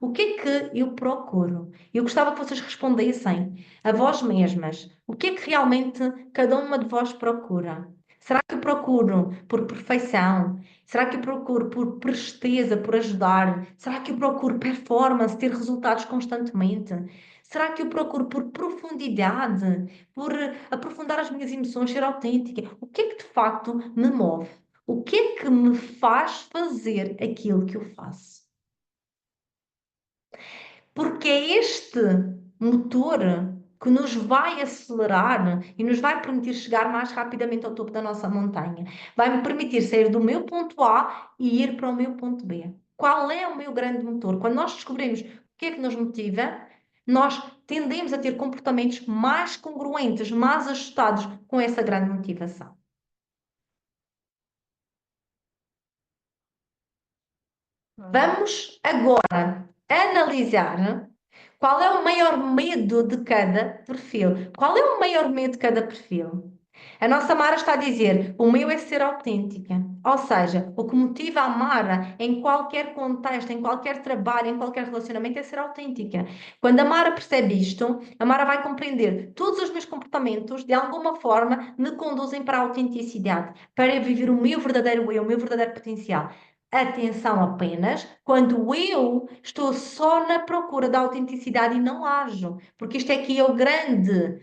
Speaker 1: O que é que eu procuro? Eu gostava que vocês respondessem a vós mesmas. O que é que realmente cada uma de vós procura? Será que eu procuro por perfeição? Será que eu procuro por presteza, por ajudar? Será que eu procuro performance, ter resultados constantemente? Será que eu procuro por profundidade, por aprofundar as minhas emoções, ser autêntica? O que é que de facto me move? O que é que me faz fazer aquilo que eu faço? Porque é este motor que nos vai acelerar e nos vai permitir chegar mais rapidamente ao topo da nossa montanha. Vai-me permitir sair do meu ponto A e ir para o meu ponto B. Qual é o meu grande motor? Quando nós descobrimos o que é que nos motiva, nós tendemos a ter comportamentos mais congruentes, mais ajustados com essa grande motivação. Vamos agora analisar qual é o maior medo de cada perfil. Qual é o maior medo de cada perfil? A nossa Mara está a dizer: o meu é ser autêntica. Ou seja, o que motiva a Mara em qualquer contexto, em qualquer trabalho, em qualquer relacionamento é ser autêntica. Quando a Mara percebe isto, a Mara vai compreender todos os meus comportamentos, de alguma forma, me conduzem para a autenticidade, para eu viver o meu verdadeiro eu, o meu verdadeiro potencial. Atenção apenas quando eu estou só na procura da autenticidade e não ajo, porque isto é que é o grande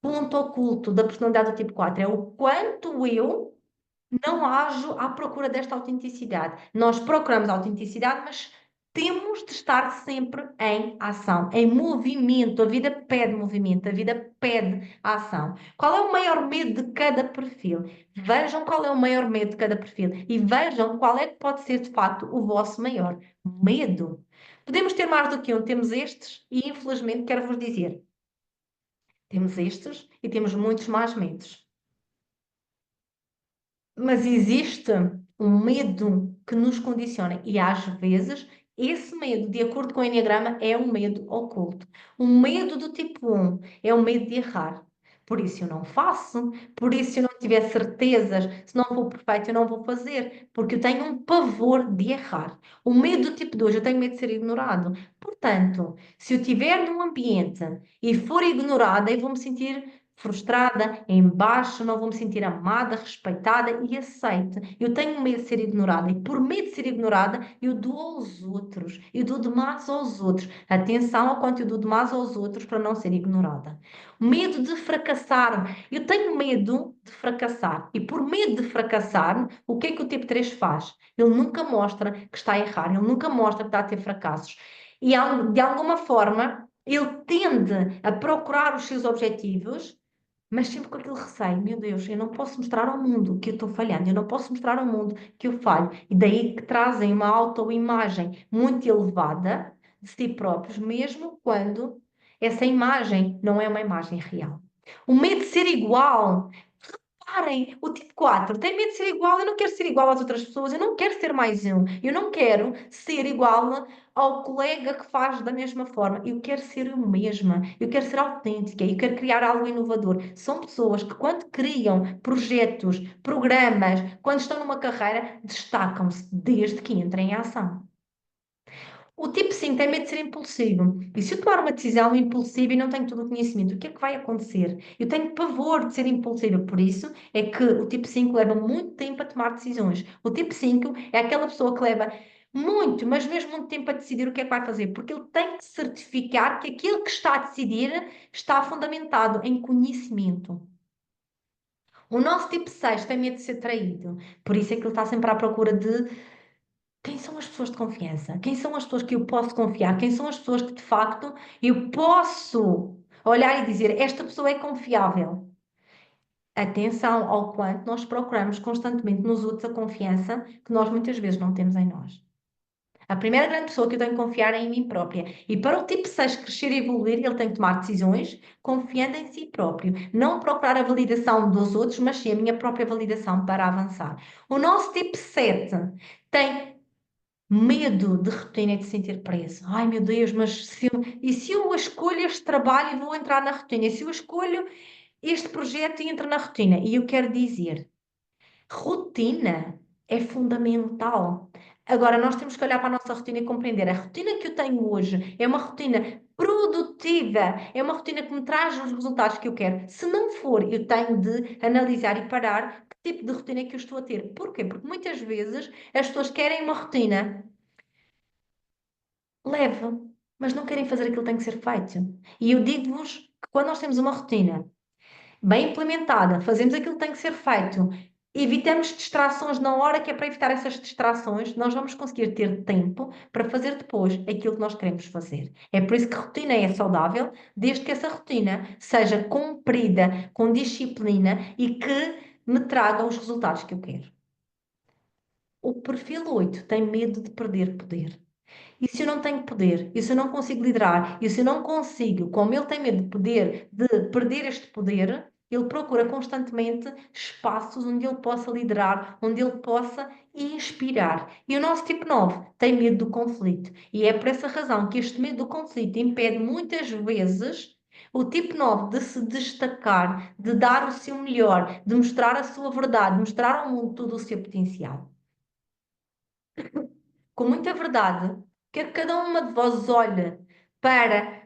Speaker 1: ponto oculto da personalidade do tipo 4 é o quanto eu não ajo à procura desta autenticidade. Nós procuramos a autenticidade, mas temos de estar sempre em ação, em movimento. A vida pede movimento, a vida pede ação. Qual é o maior medo de cada perfil? Vejam qual é o maior medo de cada perfil e vejam qual é que pode ser de facto o vosso maior medo. Podemos ter mais do que um, temos estes e infelizmente quero-vos dizer, temos estes e temos muitos mais medos. Mas existe um medo que nos condiciona e às vezes esse medo, de acordo com o Eneagrama, é um medo oculto. O medo do tipo 1 é o medo de errar. Por isso eu não faço, por isso se eu não tiver certezas, se não for perfeito, eu não vou fazer, porque eu tenho um pavor de errar. O medo do tipo 2, eu tenho medo de ser ignorado. Portanto, se eu estiver num ambiente e for ignorada, eu vou me sentir frustrada, em baixo, não vou me sentir amada, respeitada e aceite. Eu tenho medo de ser ignorada e por medo de ser ignorada, eu dou aos outros. Eu dou demais aos outros. Atenção ao quanto eu dou demais aos outros para não ser ignorada. Medo de fracassar. Eu tenho medo de fracassar. E por medo de fracassar, o que é que o tipo 3 faz? Ele nunca mostra que está a errar. Ele nunca mostra que está a ter fracassos. E de alguma forma, ele tende a procurar os seus objetivos mas sempre com aquele receio, meu Deus, eu não posso mostrar ao mundo que eu estou falhando, eu não posso mostrar ao mundo que eu falho. E daí que trazem uma autoimagem muito elevada de si próprios, mesmo quando essa imagem não é uma imagem real. O medo de ser igual. Parem, o tipo 4 tem medo de ser igual, eu não quero ser igual às outras pessoas, eu não quero ser mais um, eu não quero ser igual ao colega que faz da mesma forma, eu quero ser eu mesma, eu quero ser autêntica, eu quero criar algo inovador. São pessoas que quando criam projetos, programas, quando estão numa carreira, destacam-se desde que entrem em ação. O tipo 5 tem medo de ser impulsivo. E se eu tomar uma decisão impulsiva e não tenho todo o conhecimento, o que é que vai acontecer? Eu tenho pavor de ser impulsiva, por isso é que o tipo 5 leva muito tempo a tomar decisões. O tipo 5 é aquela pessoa que leva muito, mas mesmo muito tempo a decidir o que é que vai fazer, porque ele tem que certificar que aquilo que está a decidir está fundamentado em conhecimento. O nosso tipo 6 tem medo de ser traído, por isso é que ele está sempre à procura de quem são as pessoas de confiança? Quem são as pessoas que eu posso confiar? Quem são as pessoas que de facto eu posso olhar e dizer esta pessoa é confiável? Atenção ao quanto nós procuramos constantemente nos outros a confiança que nós muitas vezes não temos em nós. A primeira grande pessoa que eu tenho que confiar é em mim própria. E para o tipo 6 crescer e evoluir, ele tem que tomar decisões confiando em si próprio. Não procurar a validação dos outros, mas sim a minha própria validação para avançar. O nosso tipo 7 tem medo de rotina e de se sentir preso. Ai meu Deus, mas e se eu escolho este trabalho e vou entrar na rotina? E se eu escolho este projeto e entro na rotina? E eu quero dizer, rotina é fundamental. Agora, nós temos que olhar para a nossa rotina e compreender. A rotina que eu tenho hoje é uma rotina produtiva, é uma rotina que me traz os resultados que eu quero. Se não for, eu tenho de analisar e parar que tipo de rotina é que eu estou a ter. Porquê? Porque muitas vezes as pessoas querem uma rotina leve, mas não querem fazer aquilo que tem que ser feito. E eu digo-vos que quando nós temos uma rotina bem implementada, fazemos aquilo que tem que ser feito evitamos distrações na hora, que é para evitar essas distrações, nós vamos conseguir ter tempo para fazer depois aquilo que nós queremos fazer. É por isso que a rotina é saudável, desde que essa rotina seja cumprida com disciplina e que me traga os resultados que eu quero. O perfil 8 tem medo de perder poder. E se eu não tenho poder, e se eu não consigo liderar, e se eu não consigo, como ele tem medo de poder, de perder este poder, ele procura constantemente espaços onde ele possa liderar, onde ele possa inspirar. E o nosso tipo 9 tem medo do conflito. E é por essa razão que este medo do conflito impede muitas vezes o tipo 9 de se destacar, de dar o seu melhor, de mostrar a sua verdade, de mostrar ao mundo todo o seu potencial. Com muita verdade, quero que cada uma de vós olhe para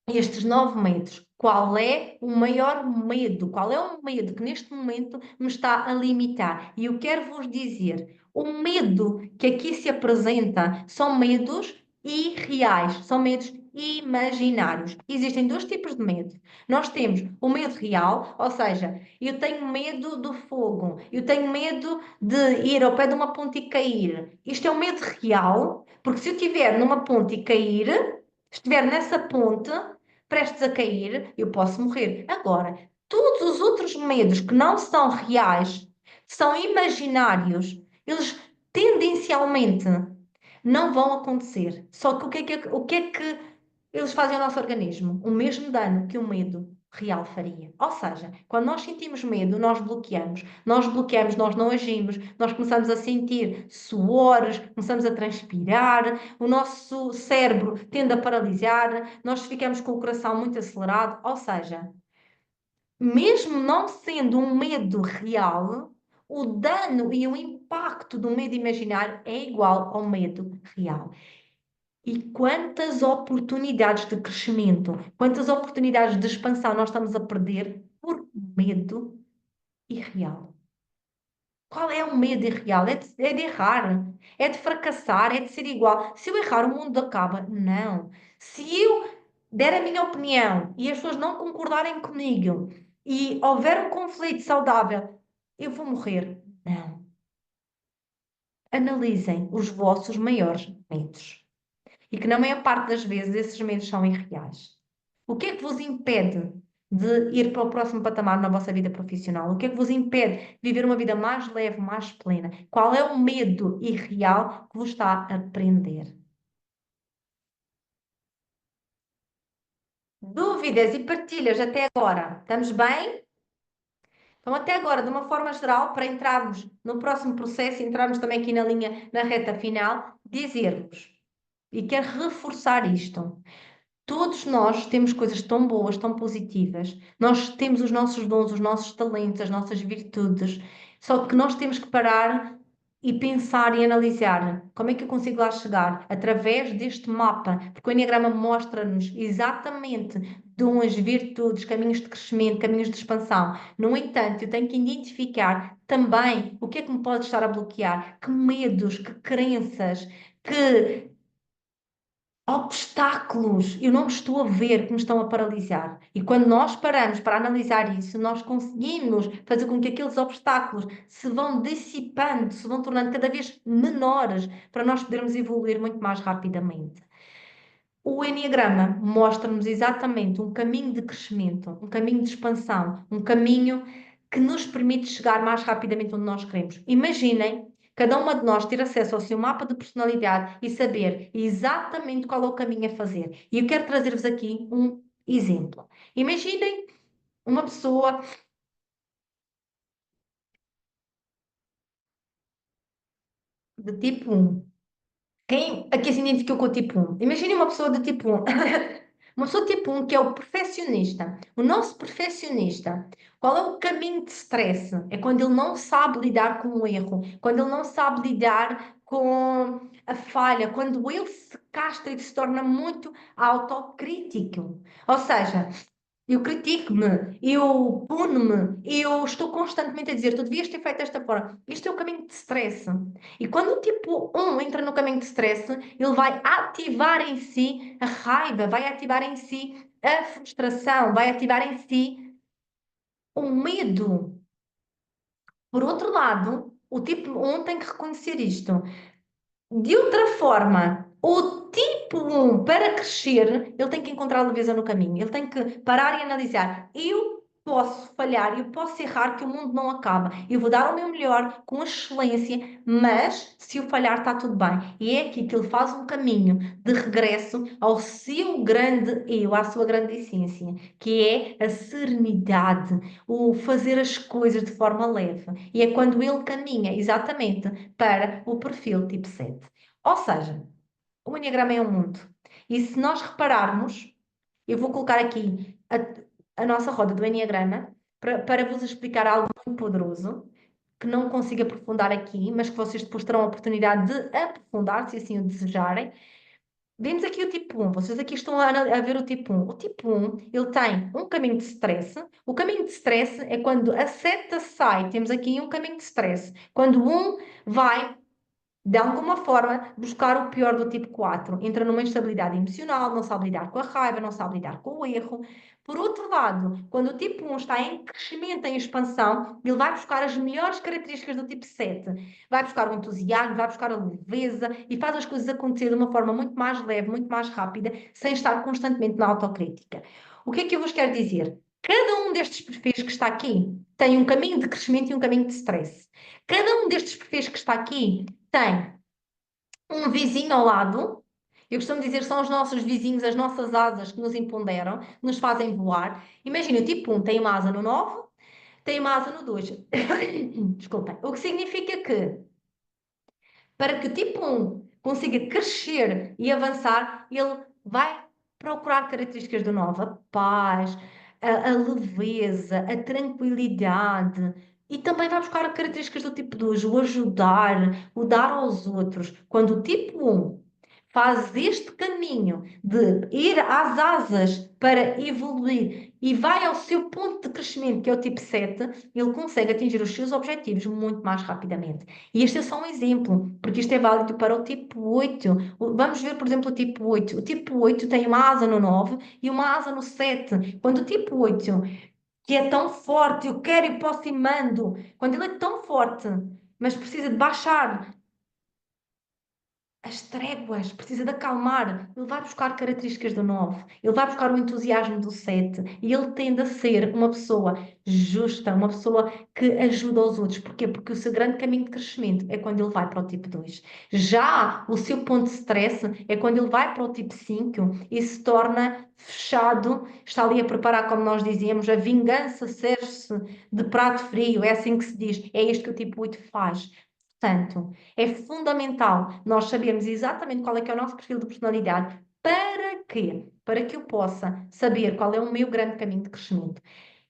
Speaker 1: estes 9 medos. Qual é o maior medo? Qual é o medo que neste momento me está a limitar? E eu quero vos dizer, o medo que aqui se apresenta são medos irreais, são medos imaginários. Existem dois tipos de medo. Nós temos o medo real, ou seja, eu tenho medo do fogo, eu tenho medo de ir ao pé de uma ponte e cair. Isto é um medo real, porque se eu estiver numa ponte e cair, estiver nessa ponte, prestes a cair, eu posso morrer. Agora, todos os outros medos que não são reais, são imaginários, eles tendencialmente não vão acontecer. Só que o que é que eles fazem ao nosso organismo? O mesmo dano que o medo real faria. Ou seja, quando nós sentimos medo, nós bloqueamos, nós não agimos, nós começamos a sentir suores, começamos a transpirar, o nosso cérebro tende a paralisar, nós ficamos com o coração muito acelerado. Ou seja, mesmo não sendo um medo real, o dano e o impacto do medo imaginário é igual ao medo real. E quantas oportunidades de crescimento, quantas oportunidades de expansão nós estamos a perder por medo irreal? Qual é o medo irreal? É de errar, é de fracassar, é de ser igual. Se eu errar, o mundo acaba. Não. Se eu der a minha opinião e as pessoas não concordarem comigo e houver um conflito saudável, eu vou morrer. Não. Analisem os vossos maiores medos. E que na maior parte das vezes esses medos são irreais. O que é que vos impede de ir para o próximo patamar na vossa vida profissional? O que é que vos impede de viver uma vida mais leve, mais plena? Qual é o medo irreal que vos está a prender? Dúvidas e partilhas até agora. Estamos bem? Então, até agora, de uma forma geral, para entrarmos no próximo processo, entrarmos também aqui na linha, na reta final, dizer-vos, e quero reforçar isto. Todos nós temos coisas tão boas, tão positivas. Nós temos os nossos dons, os nossos talentos, as nossas virtudes. Só que nós temos que parar e pensar e analisar como é que eu consigo lá chegar através deste mapa, porque o Enneagrama mostra-nos exatamente dons, virtudes, caminhos de crescimento, caminhos de expansão. No entanto, eu tenho que identificar também o que é que me pode estar a bloquear, que medos, que crenças, que obstáculos eu não estou a ver que me estão a paralisar. E quando nós paramos para analisar isso, nós conseguimos fazer com que aqueles obstáculos se vão dissipando, se vão tornando cada vez menores, para nós podermos evoluir muito mais rapidamente. O Enneagrama mostra-nos exatamente um caminho de crescimento, um caminho de expansão, um caminho que nos permite chegar mais rapidamente onde nós queremos. Imaginem cada uma de nós ter acesso ao seu mapa de personalidade e saber exatamente qual é o caminho a fazer. E eu quero trazer-vos aqui um exemplo. Imaginem uma pessoa de tipo 1. Quem aqui se identificou com o tipo 1? Imagine uma pessoa de tipo 1. Uma pessoa tipo 1 que é o perfeccionista. O nosso perfeccionista, qual é o caminho de stress? É quando ele não sabe lidar com o erro, quando ele não sabe lidar com a falha, quando ele se castra e se torna muito autocrítico. Ou seja, eu critico-me, eu puno-me, eu estou constantemente a dizer, tu devias ter feito desta forma. Isto é o caminho de stress. E quando o tipo 1 entra no caminho de stress, ele vai ativar em si a raiva, vai ativar em si a frustração, vai ativar em si o medo. Por outro lado, o tipo 1 tem que reconhecer isto. De outra forma, o tipo 1, para crescer, ele tem que encontrar leveza no caminho. Ele tem que parar e analisar. Eu posso falhar, eu posso errar, que o mundo não acaba. Eu vou dar o meu melhor, com excelência, mas se eu falhar, está tudo bem. E é aqui que ele faz um caminho de regresso ao seu grande eu, à sua grande essência, que é a serenidade, o fazer as coisas de forma leve. E é quando ele caminha exatamente para o perfil tipo 7. Ou seja, o Enneagrama é um mundo. E se nós repararmos, eu vou colocar aqui a nossa roda do Enneagrama para vos explicar algo muito poderoso, que não consigo aprofundar aqui, mas que vocês depois terão a oportunidade de aprofundar, se assim o desejarem. Vemos aqui o tipo 1, vocês aqui estão a ver o tipo 1. O tipo 1, ele tem um caminho de stress. O caminho de stress é quando a seta sai, temos aqui um caminho de stress. Quando um vai de alguma forma, buscar o pior do tipo 4. Entra numa instabilidade emocional, não sabe lidar com a raiva, não sabe lidar com o erro. Por outro lado, quando o tipo 1 está em crescimento, em expansão, ele vai buscar as melhores características do tipo 7. Vai buscar o entusiasmo, vai buscar a leveza e faz as coisas acontecer de uma forma muito mais leve, muito mais rápida, sem estar constantemente na autocrítica. O que é que eu vos quero dizer? Cada um destes perfis que está aqui tem um caminho de crescimento e um caminho de stress. Cada um destes perfis que está aqui tem um vizinho ao lado. Eu costumo dizer, são os nossos vizinhos, as nossas asas que nos empoderam, nos fazem voar. Imagina, o tipo 1 tem uma asa no 9, tem uma asa no 2. Desculpem. O que significa que, para que o tipo 1 consiga crescer e avançar, ele vai procurar características do 9, a paz, a leveza, a tranquilidade. E também vai buscar características do tipo 2, o ajudar, o dar aos outros. Quando o tipo 1 faz este caminho de ir às asas para evoluir e vai ao seu ponto de crescimento, que é o tipo 7, ele consegue atingir os seus objetivos muito mais rapidamente. E este é só um exemplo, porque isto é válido para o tipo 8. Vamos ver, por exemplo, o tipo 8. O tipo 8 tem uma asa no 9 e uma asa no 7. Quando o tipo 8, que é tão forte, eu quero e posso e mando, quando ele é tão forte, mas precisa de baixar as tréguas, precisa de acalmar. Ele vai buscar características do 9, ele vai buscar o entusiasmo do 7 e ele tende a ser uma pessoa justa, uma pessoa que ajuda os outros. Porquê? Porque o seu grande caminho de crescimento é quando ele vai para o tipo 2. Já o seu ponto de stress é quando ele vai para o tipo 5 e se torna fechado, está ali a preparar, como nós dizíamos, a vingança serve-se de prato frio, é assim que se diz. É isto que o tipo 8 faz. Portanto, é fundamental nós sabermos exatamente qual é que é o nosso perfil de personalidade. Para quê? Para que eu possa saber qual é o meu grande caminho de crescimento.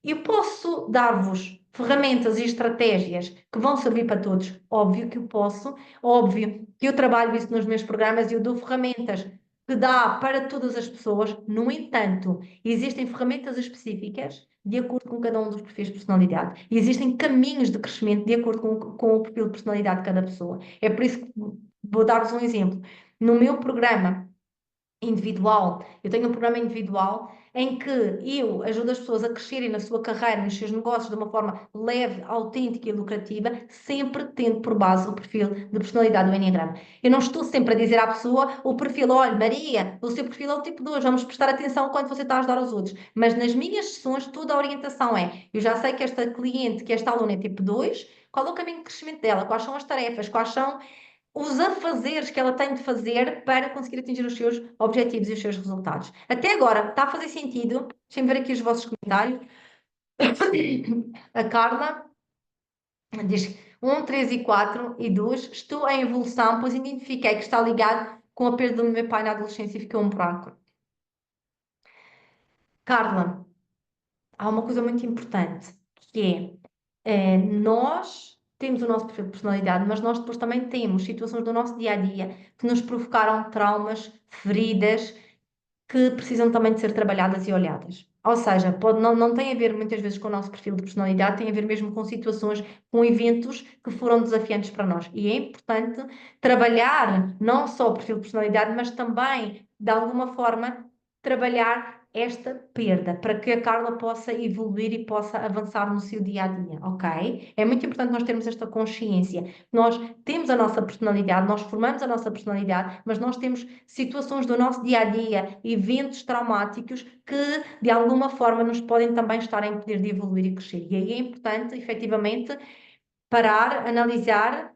Speaker 1: Eu posso dar-vos ferramentas e estratégias que vão servir para todos. Óbvio que eu posso. Óbvio que eu trabalho isso nos meus programas e eu dou ferramentas que dá para todas as pessoas. No entanto, existem ferramentas específicas de acordo com cada um dos perfis de personalidade. E existem caminhos de crescimento de acordo com o perfil de personalidade de cada pessoa. É por isso que vou dar-vos um exemplo. No meu programa individual, eu tenho um programa individual em que eu ajudo as pessoas a crescerem na sua carreira, nos seus negócios de uma forma leve, autêntica e lucrativa, sempre tendo por base o perfil de personalidade do Enneagrama. Eu não estou sempre a dizer à pessoa o perfil, olha, Maria, o seu perfil é o tipo 2, vamos prestar atenção quando você está a ajudar os outros. Mas nas minhas sessões, toda a orientação é, eu já sei que esta cliente, que esta aluna é tipo 2, qual é o caminho de crescimento dela, quais são as tarefas, quais são os afazeres que ela tem de fazer para conseguir atingir os seus objetivos e os seus resultados. Até agora, está a fazer sentido? Deixem-me ver aqui os vossos comentários. A Carla diz 1, 3 e 4 e 2. Estou em evolução, pois identifiquei que está ligado com a perda do meu pai na adolescência e ficou um buraco. Carla, há uma coisa muito importante, que nós temos o nosso perfil de personalidade, mas nós depois também temos situações do nosso dia a dia que nos provocaram traumas, feridas, que precisam também de ser trabalhadas e olhadas. Ou seja, não tem a ver muitas vezes com o nosso perfil de personalidade, tem a ver mesmo com situações, com eventos que foram desafiantes para nós. E é importante trabalhar não só o perfil de personalidade, mas também, de alguma forma, trabalhar esta perda, para que a Carla possa evoluir e possa avançar no seu dia a dia, ok? É muito importante nós termos esta consciência. Nós temos a nossa personalidade, nós formamos a nossa personalidade, mas nós temos situações do nosso dia a dia, eventos traumáticos que de alguma forma nos podem também estar a impedir de evoluir e crescer. E aí é importante, efetivamente, parar, analisar.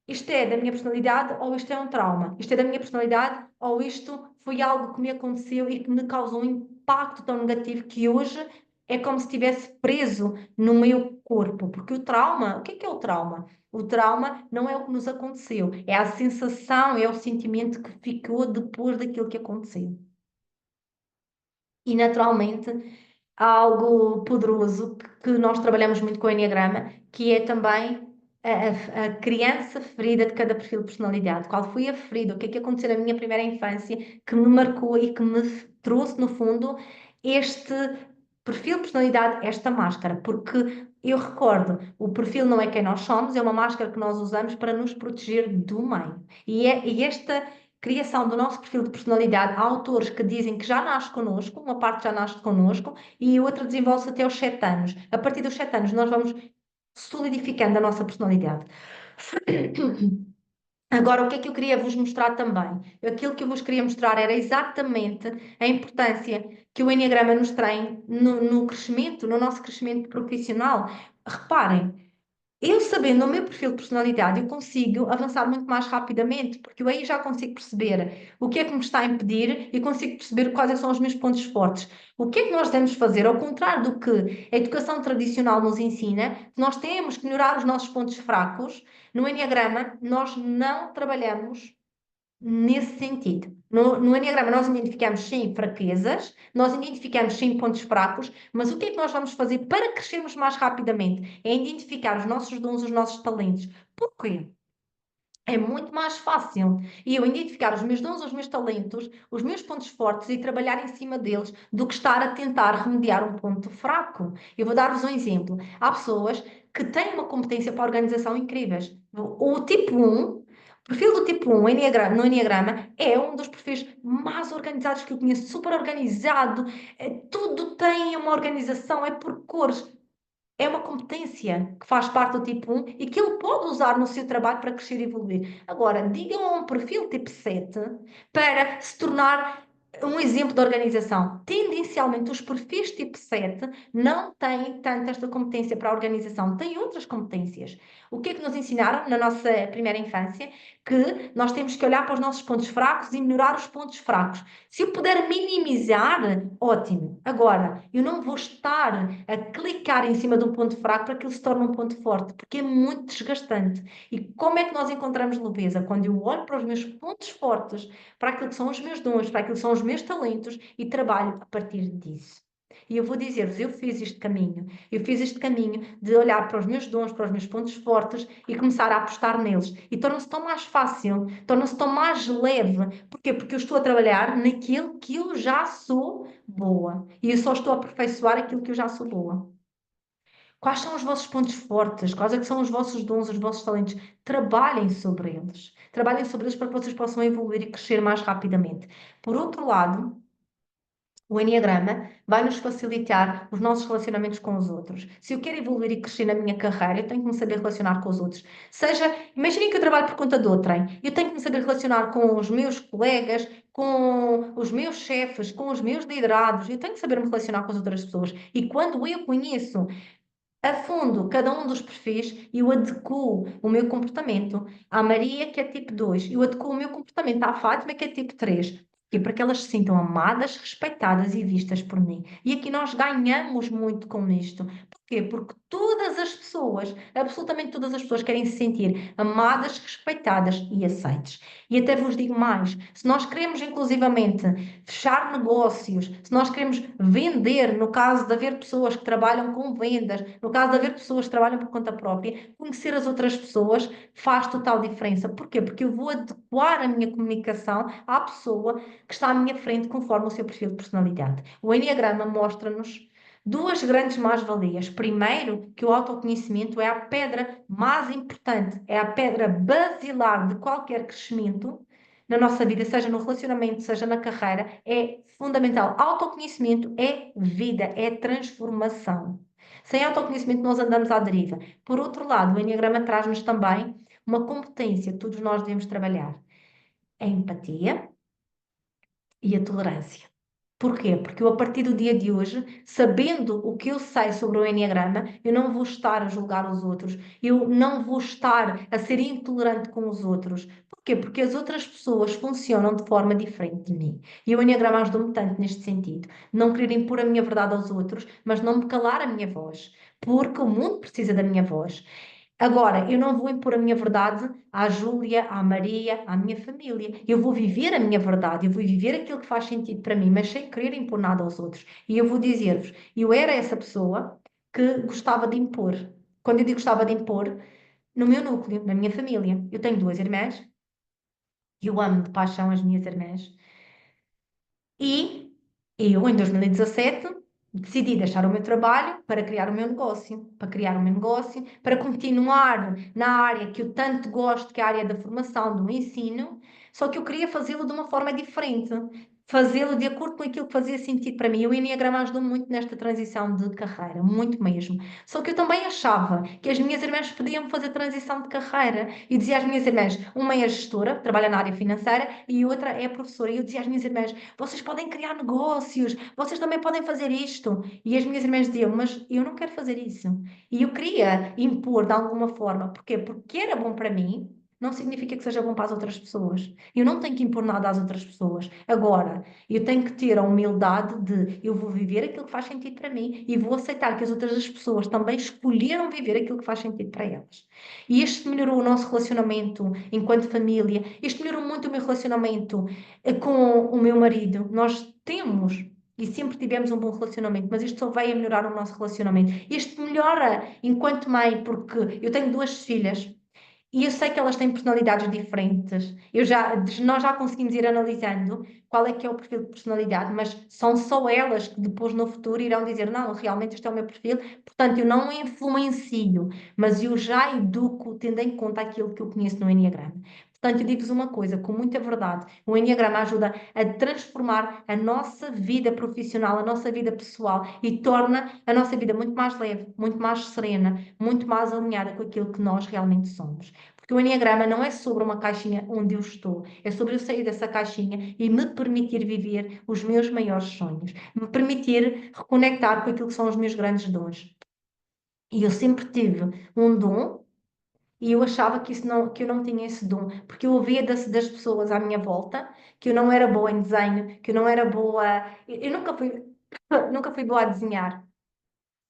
Speaker 1: Isto é da minha personalidade ou isto é um trauma? Isto é da minha personalidade ou isto foi algo que me aconteceu e que me causou um impacto tão negativo que hoje é como se estivesse preso no meu corpo? Porque o trauma, o que é o trauma? O trauma não é o que nos aconteceu, é a sensação, é o sentimento que ficou depois daquilo que aconteceu. E naturalmente há algo poderoso que nós trabalhamos muito com o Enneagrama, que é também a criança ferida de cada perfil de personalidade. Qual foi a ferida? O que é que aconteceu na minha primeira infância que me marcou e que me trouxe, no fundo, este perfil de personalidade, esta máscara? Porque eu recordo, o perfil não é quem nós somos, é uma máscara que nós usamos para nos proteger do meio. E esta criação do nosso perfil de personalidade, há autores que dizem que já nasce connosco, uma parte já nasce connosco e outra desenvolve-se até aos 7 anos. A partir dos 7 anos, nós vamos solidificando a nossa personalidade. Agora, o que é que eu queria vos mostrar também? Aquilo que eu vos queria mostrar era exatamente a importância que o Enneagrama nos tem no crescimento, no nosso crescimento profissional. Reparem, eu sabendo o meu perfil de personalidade, eu consigo avançar muito mais rapidamente, porque eu aí já consigo perceber o que é que me está a impedir e consigo perceber quais são os meus pontos fortes. O que é que nós devemos fazer? Ao contrário do que a educação tradicional nos ensina, nós temos que melhorar os nossos pontos fracos. No Enneagrama, nós não trabalhamos nesse sentido. No Enneagrama, nós identificamos sim fraquezas, nós identificamos sim pontos fracos, mas o que é que nós vamos fazer para crescermos mais rapidamente? É identificar os nossos dons, os nossos talentos. Porquê? É muito mais fácil eu identificar os meus dons, os meus talentos, os meus pontos fortes e trabalhar em cima deles do que estar a tentar remediar um ponto fraco. Eu vou dar-vos um exemplo. Há pessoas que têm uma competência para a organização incríveis. O tipo 1, o perfil do tipo 1 no Enneagrama é um dos perfis mais organizados que eu conheço, super organizado, tudo tem uma organização, é por cores. É uma competência que faz parte do tipo 1 e que ele pode usar no seu trabalho para crescer e evoluir. Agora, digam a um perfil tipo 7 para se tornar um exemplo de organização. Tendencialmente, os perfis tipo 7 não têm tanto esta competência para a organização, têm outras competências. O que é que nos ensinaram na nossa primeira infância? Que nós temos que olhar para os nossos pontos fracos e melhorar os pontos fracos. Se eu puder minimizar, ótimo. Agora, eu não vou estar a clicar em cima de um ponto fraco para que ele se torne um ponto forte, porque é muito desgastante. E como é que nós encontramos leveza? Quando eu olho para os meus pontos fortes, para aquilo que são os meus dons, para aquilo que são os meus talentos e trabalho a partir disso. E eu vou dizer-vos, eu fiz este caminho. Eu fiz este caminho de olhar para os meus dons, para os meus pontos fortes e começar a apostar neles. E torna-se tão mais fácil, torna-se tão mais leve. Porquê? Porque eu estou a trabalhar naquilo que eu já sou boa. E eu só estou a aperfeiçoar aquilo que eu já sou boa. Quais são os vossos pontos fortes? Quais é que são os vossos dons, os vossos talentos? Trabalhem sobre eles. Trabalhem sobre eles para que vocês possam evoluir e crescer mais rapidamente. Por outro lado, o Enneagrama vai nos facilitar os nossos relacionamentos com os outros. Se eu quero evoluir e crescer na minha carreira, eu tenho que me saber relacionar com os outros. Seja, imaginem que eu trabalho por conta de outrem. Eu tenho que me saber relacionar com os meus colegas, com os meus chefes, com os meus liderados. Eu tenho que saber me relacionar com as outras pessoas. E quando eu conheço a fundo cada um dos perfis, eu adequo o meu comportamento à Maria, que é tipo 2, eu adequo o meu comportamento à Fátima, que é tipo 3. E para que elas se sintam amadas, respeitadas e vistas por mim. E aqui nós ganhamos muito com isto. Porquê? Porque todas as pessoas, absolutamente todas as pessoas, querem se sentir amadas, respeitadas e aceites. E até vos digo mais: se nós queremos, inclusivamente, fechar negócios, se nós queremos vender, no caso de haver pessoas que trabalham com vendas, no caso de haver pessoas que trabalham por conta própria, conhecer as outras pessoas faz total diferença. Porquê? Porque eu vou adequar a minha comunicação à pessoa que está à minha frente conforme o seu perfil de personalidade. O Enneagrama mostra-nos duas grandes mais-valias. Primeiro, que o autoconhecimento é a pedra mais importante, é a pedra basilar de qualquer crescimento na nossa vida, seja no relacionamento, seja na carreira, é fundamental. Autoconhecimento é vida, é transformação. Sem autoconhecimento, nós andamos à deriva. Por outro lado, o Enneagrama traz-nos também uma competência que todos nós devemos trabalhar: a empatia e a tolerância. Porquê? Porque eu, a partir do dia de hoje, sabendo o que eu sei sobre o Enneagrama, eu não vou estar a julgar os outros, eu não vou estar a ser intolerante com os outros. Porquê? Porque as outras pessoas funcionam de forma diferente de mim. E o Enneagrama ajudou-me tanto neste sentido. Não querer impor a minha verdade aos outros, mas não me calar a minha voz. Porque o mundo precisa da minha voz. Agora, eu não vou impor a minha verdade à Júlia, à Maria, à minha família. Eu vou viver a minha verdade, eu vou viver aquilo que faz sentido para mim, mas sem querer impor nada aos outros. E eu vou dizer-vos, eu era essa pessoa que gostava de impor. Quando eu digo gostava de impor, no meu núcleo, na minha família. Eu tenho duas irmãs, e eu amo de paixão as minhas irmãs. E eu, em 2017, decidi deixar o meu trabalho para criar o meu negócio, para continuar na área que eu tanto gosto, que é a área da formação, do ensino, só que eu queria fazê-lo de uma forma diferente, fazê-lo de acordo com aquilo que fazia sentido para mim. O Enneagrama ajudou muito nesta transição de carreira, muito mesmo. Só que eu também achava que as minhas irmãs podiam fazer transição de carreira. E dizia às minhas irmãs, uma é gestora, trabalha na área financeira, e outra é professora. E eu dizia às minhas irmãs, vocês podem criar negócios, vocês também podem fazer isto. E as minhas irmãs diziam, mas eu não quero fazer isso. E eu queria impor de alguma forma. Porquê? Porque era bom para mim, não significa que seja bom para as outras pessoas. Eu não tenho que impor nada às outras pessoas. Agora, eu tenho que ter a humildade de eu vou viver aquilo que faz sentido para mim e vou aceitar que as outras pessoas também escolheram viver aquilo que faz sentido para elas. E isto melhorou o nosso relacionamento enquanto família. Isto melhorou muito o meu relacionamento com o meu marido. Nós temos e sempre tivemos um bom relacionamento, mas isto só veio a melhorar o nosso relacionamento. Isto melhora enquanto mãe, porque eu tenho duas filhas e eu sei que elas têm personalidades diferentes. Nós já conseguimos ir analisando qual é que é o perfil de personalidade, mas são só elas que depois no futuro irão dizer, não, realmente este é o meu perfil, portanto eu não influencio, mas eu já educo tendo em conta aquilo que eu conheço no Enneagrama. Portanto, eu digo-vos uma coisa com muita verdade: o Enneagrama ajuda a transformar a nossa vida profissional, a nossa vida pessoal e torna a nossa vida muito mais leve, muito mais serena, muito mais alinhada com aquilo que nós realmente somos. Porque o Enneagrama não é sobre uma caixinha onde eu estou, é sobre eu sair dessa caixinha e me permitir viver os meus maiores sonhos, me permitir reconectar com aquilo que são os meus grandes dons. E eu sempre tive um dom e eu achava que eu não tinha esse dom, porque eu ouvia das pessoas à minha volta que eu não era boa em desenho, que eu não era boa. Eu nunca fui, nunca fui boa a desenhar.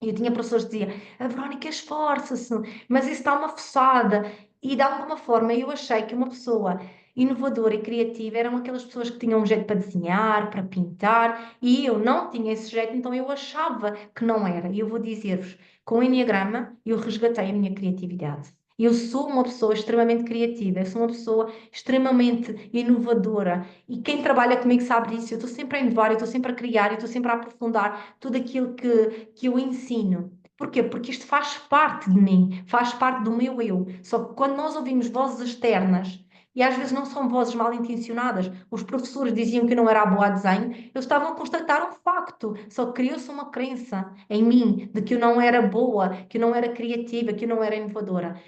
Speaker 1: E eu tinha professores que diziam, a Verónica esforça-se, mas isso está uma forçada. E de alguma forma eu achei que uma pessoa inovadora e criativa eram aquelas pessoas que tinham um jeito para desenhar, para pintar, e eu não tinha esse jeito, então eu achava que não era. E eu vou dizer-vos, com o Enneagrama eu resgatei a minha criatividade. Eu sou uma pessoa extremamente criativa, eu sou uma pessoa extremamente inovadora e quem trabalha comigo sabe disso. Eu estou sempre a inovar, eu estou sempre a criar, eu estou sempre a aprofundar tudo aquilo que eu ensino. Porquê? Porque isto faz parte de mim, faz parte do meu eu. Só que quando nós ouvimos vozes externas, e às vezes não são vozes mal intencionadas, os professores diziam que eu não era boa a desenho, eles estavam a constatar um facto, só que criou-se uma crença em mim de que eu não era boa, que eu não era criativa, que eu não era inovadora.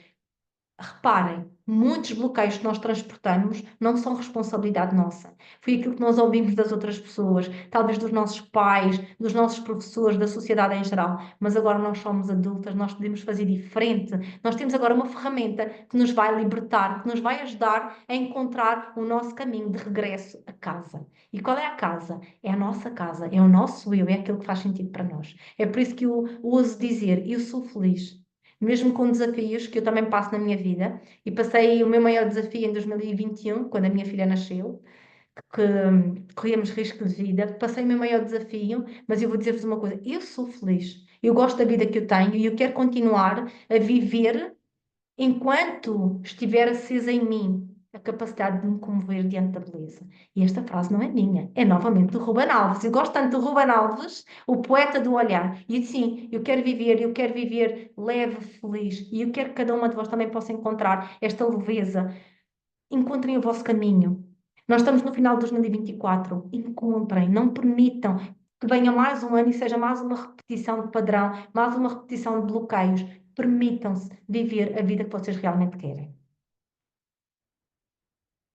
Speaker 1: Reparem, muitos bloqueios que nós transportamos não são responsabilidade nossa. Foi aquilo que nós ouvimos das outras pessoas, talvez dos nossos pais, dos nossos professores, da sociedade em geral. Mas agora nós somos adultas, nós podemos fazer diferente. Nós temos agora uma ferramenta que nos vai libertar, que nos vai ajudar a encontrar o nosso caminho de regresso a casa. E qual é a casa? É a nossa casa, é o nosso eu, é aquilo que faz sentido para nós. É por isso que eu ouso dizer, eu sou feliz mesmo com desafios que eu também passo na minha vida, e passei o meu maior desafio em 2021, quando a minha filha nasceu, que corríamos risco de vida, passei o meu maior desafio, mas eu vou dizer-vos uma coisa, eu sou feliz, eu gosto da vida que eu tenho e eu quero continuar a viver enquanto estiver acesa em mim a capacidade de me comover diante da beleza. E esta frase não é minha, é novamente do Ruben Alves. Eu gosto tanto do Ruben Alves, o poeta do olhar. E sim, eu quero viver leve, feliz. E eu quero que cada uma de vós também possa encontrar esta leveza. Encontrem o vosso caminho. Nós estamos no final de 2024. Encontrem, não permitam que venha mais um ano e seja mais uma repetição de padrão, mais uma repetição de bloqueios. Permitam-se viver a vida que vocês realmente querem.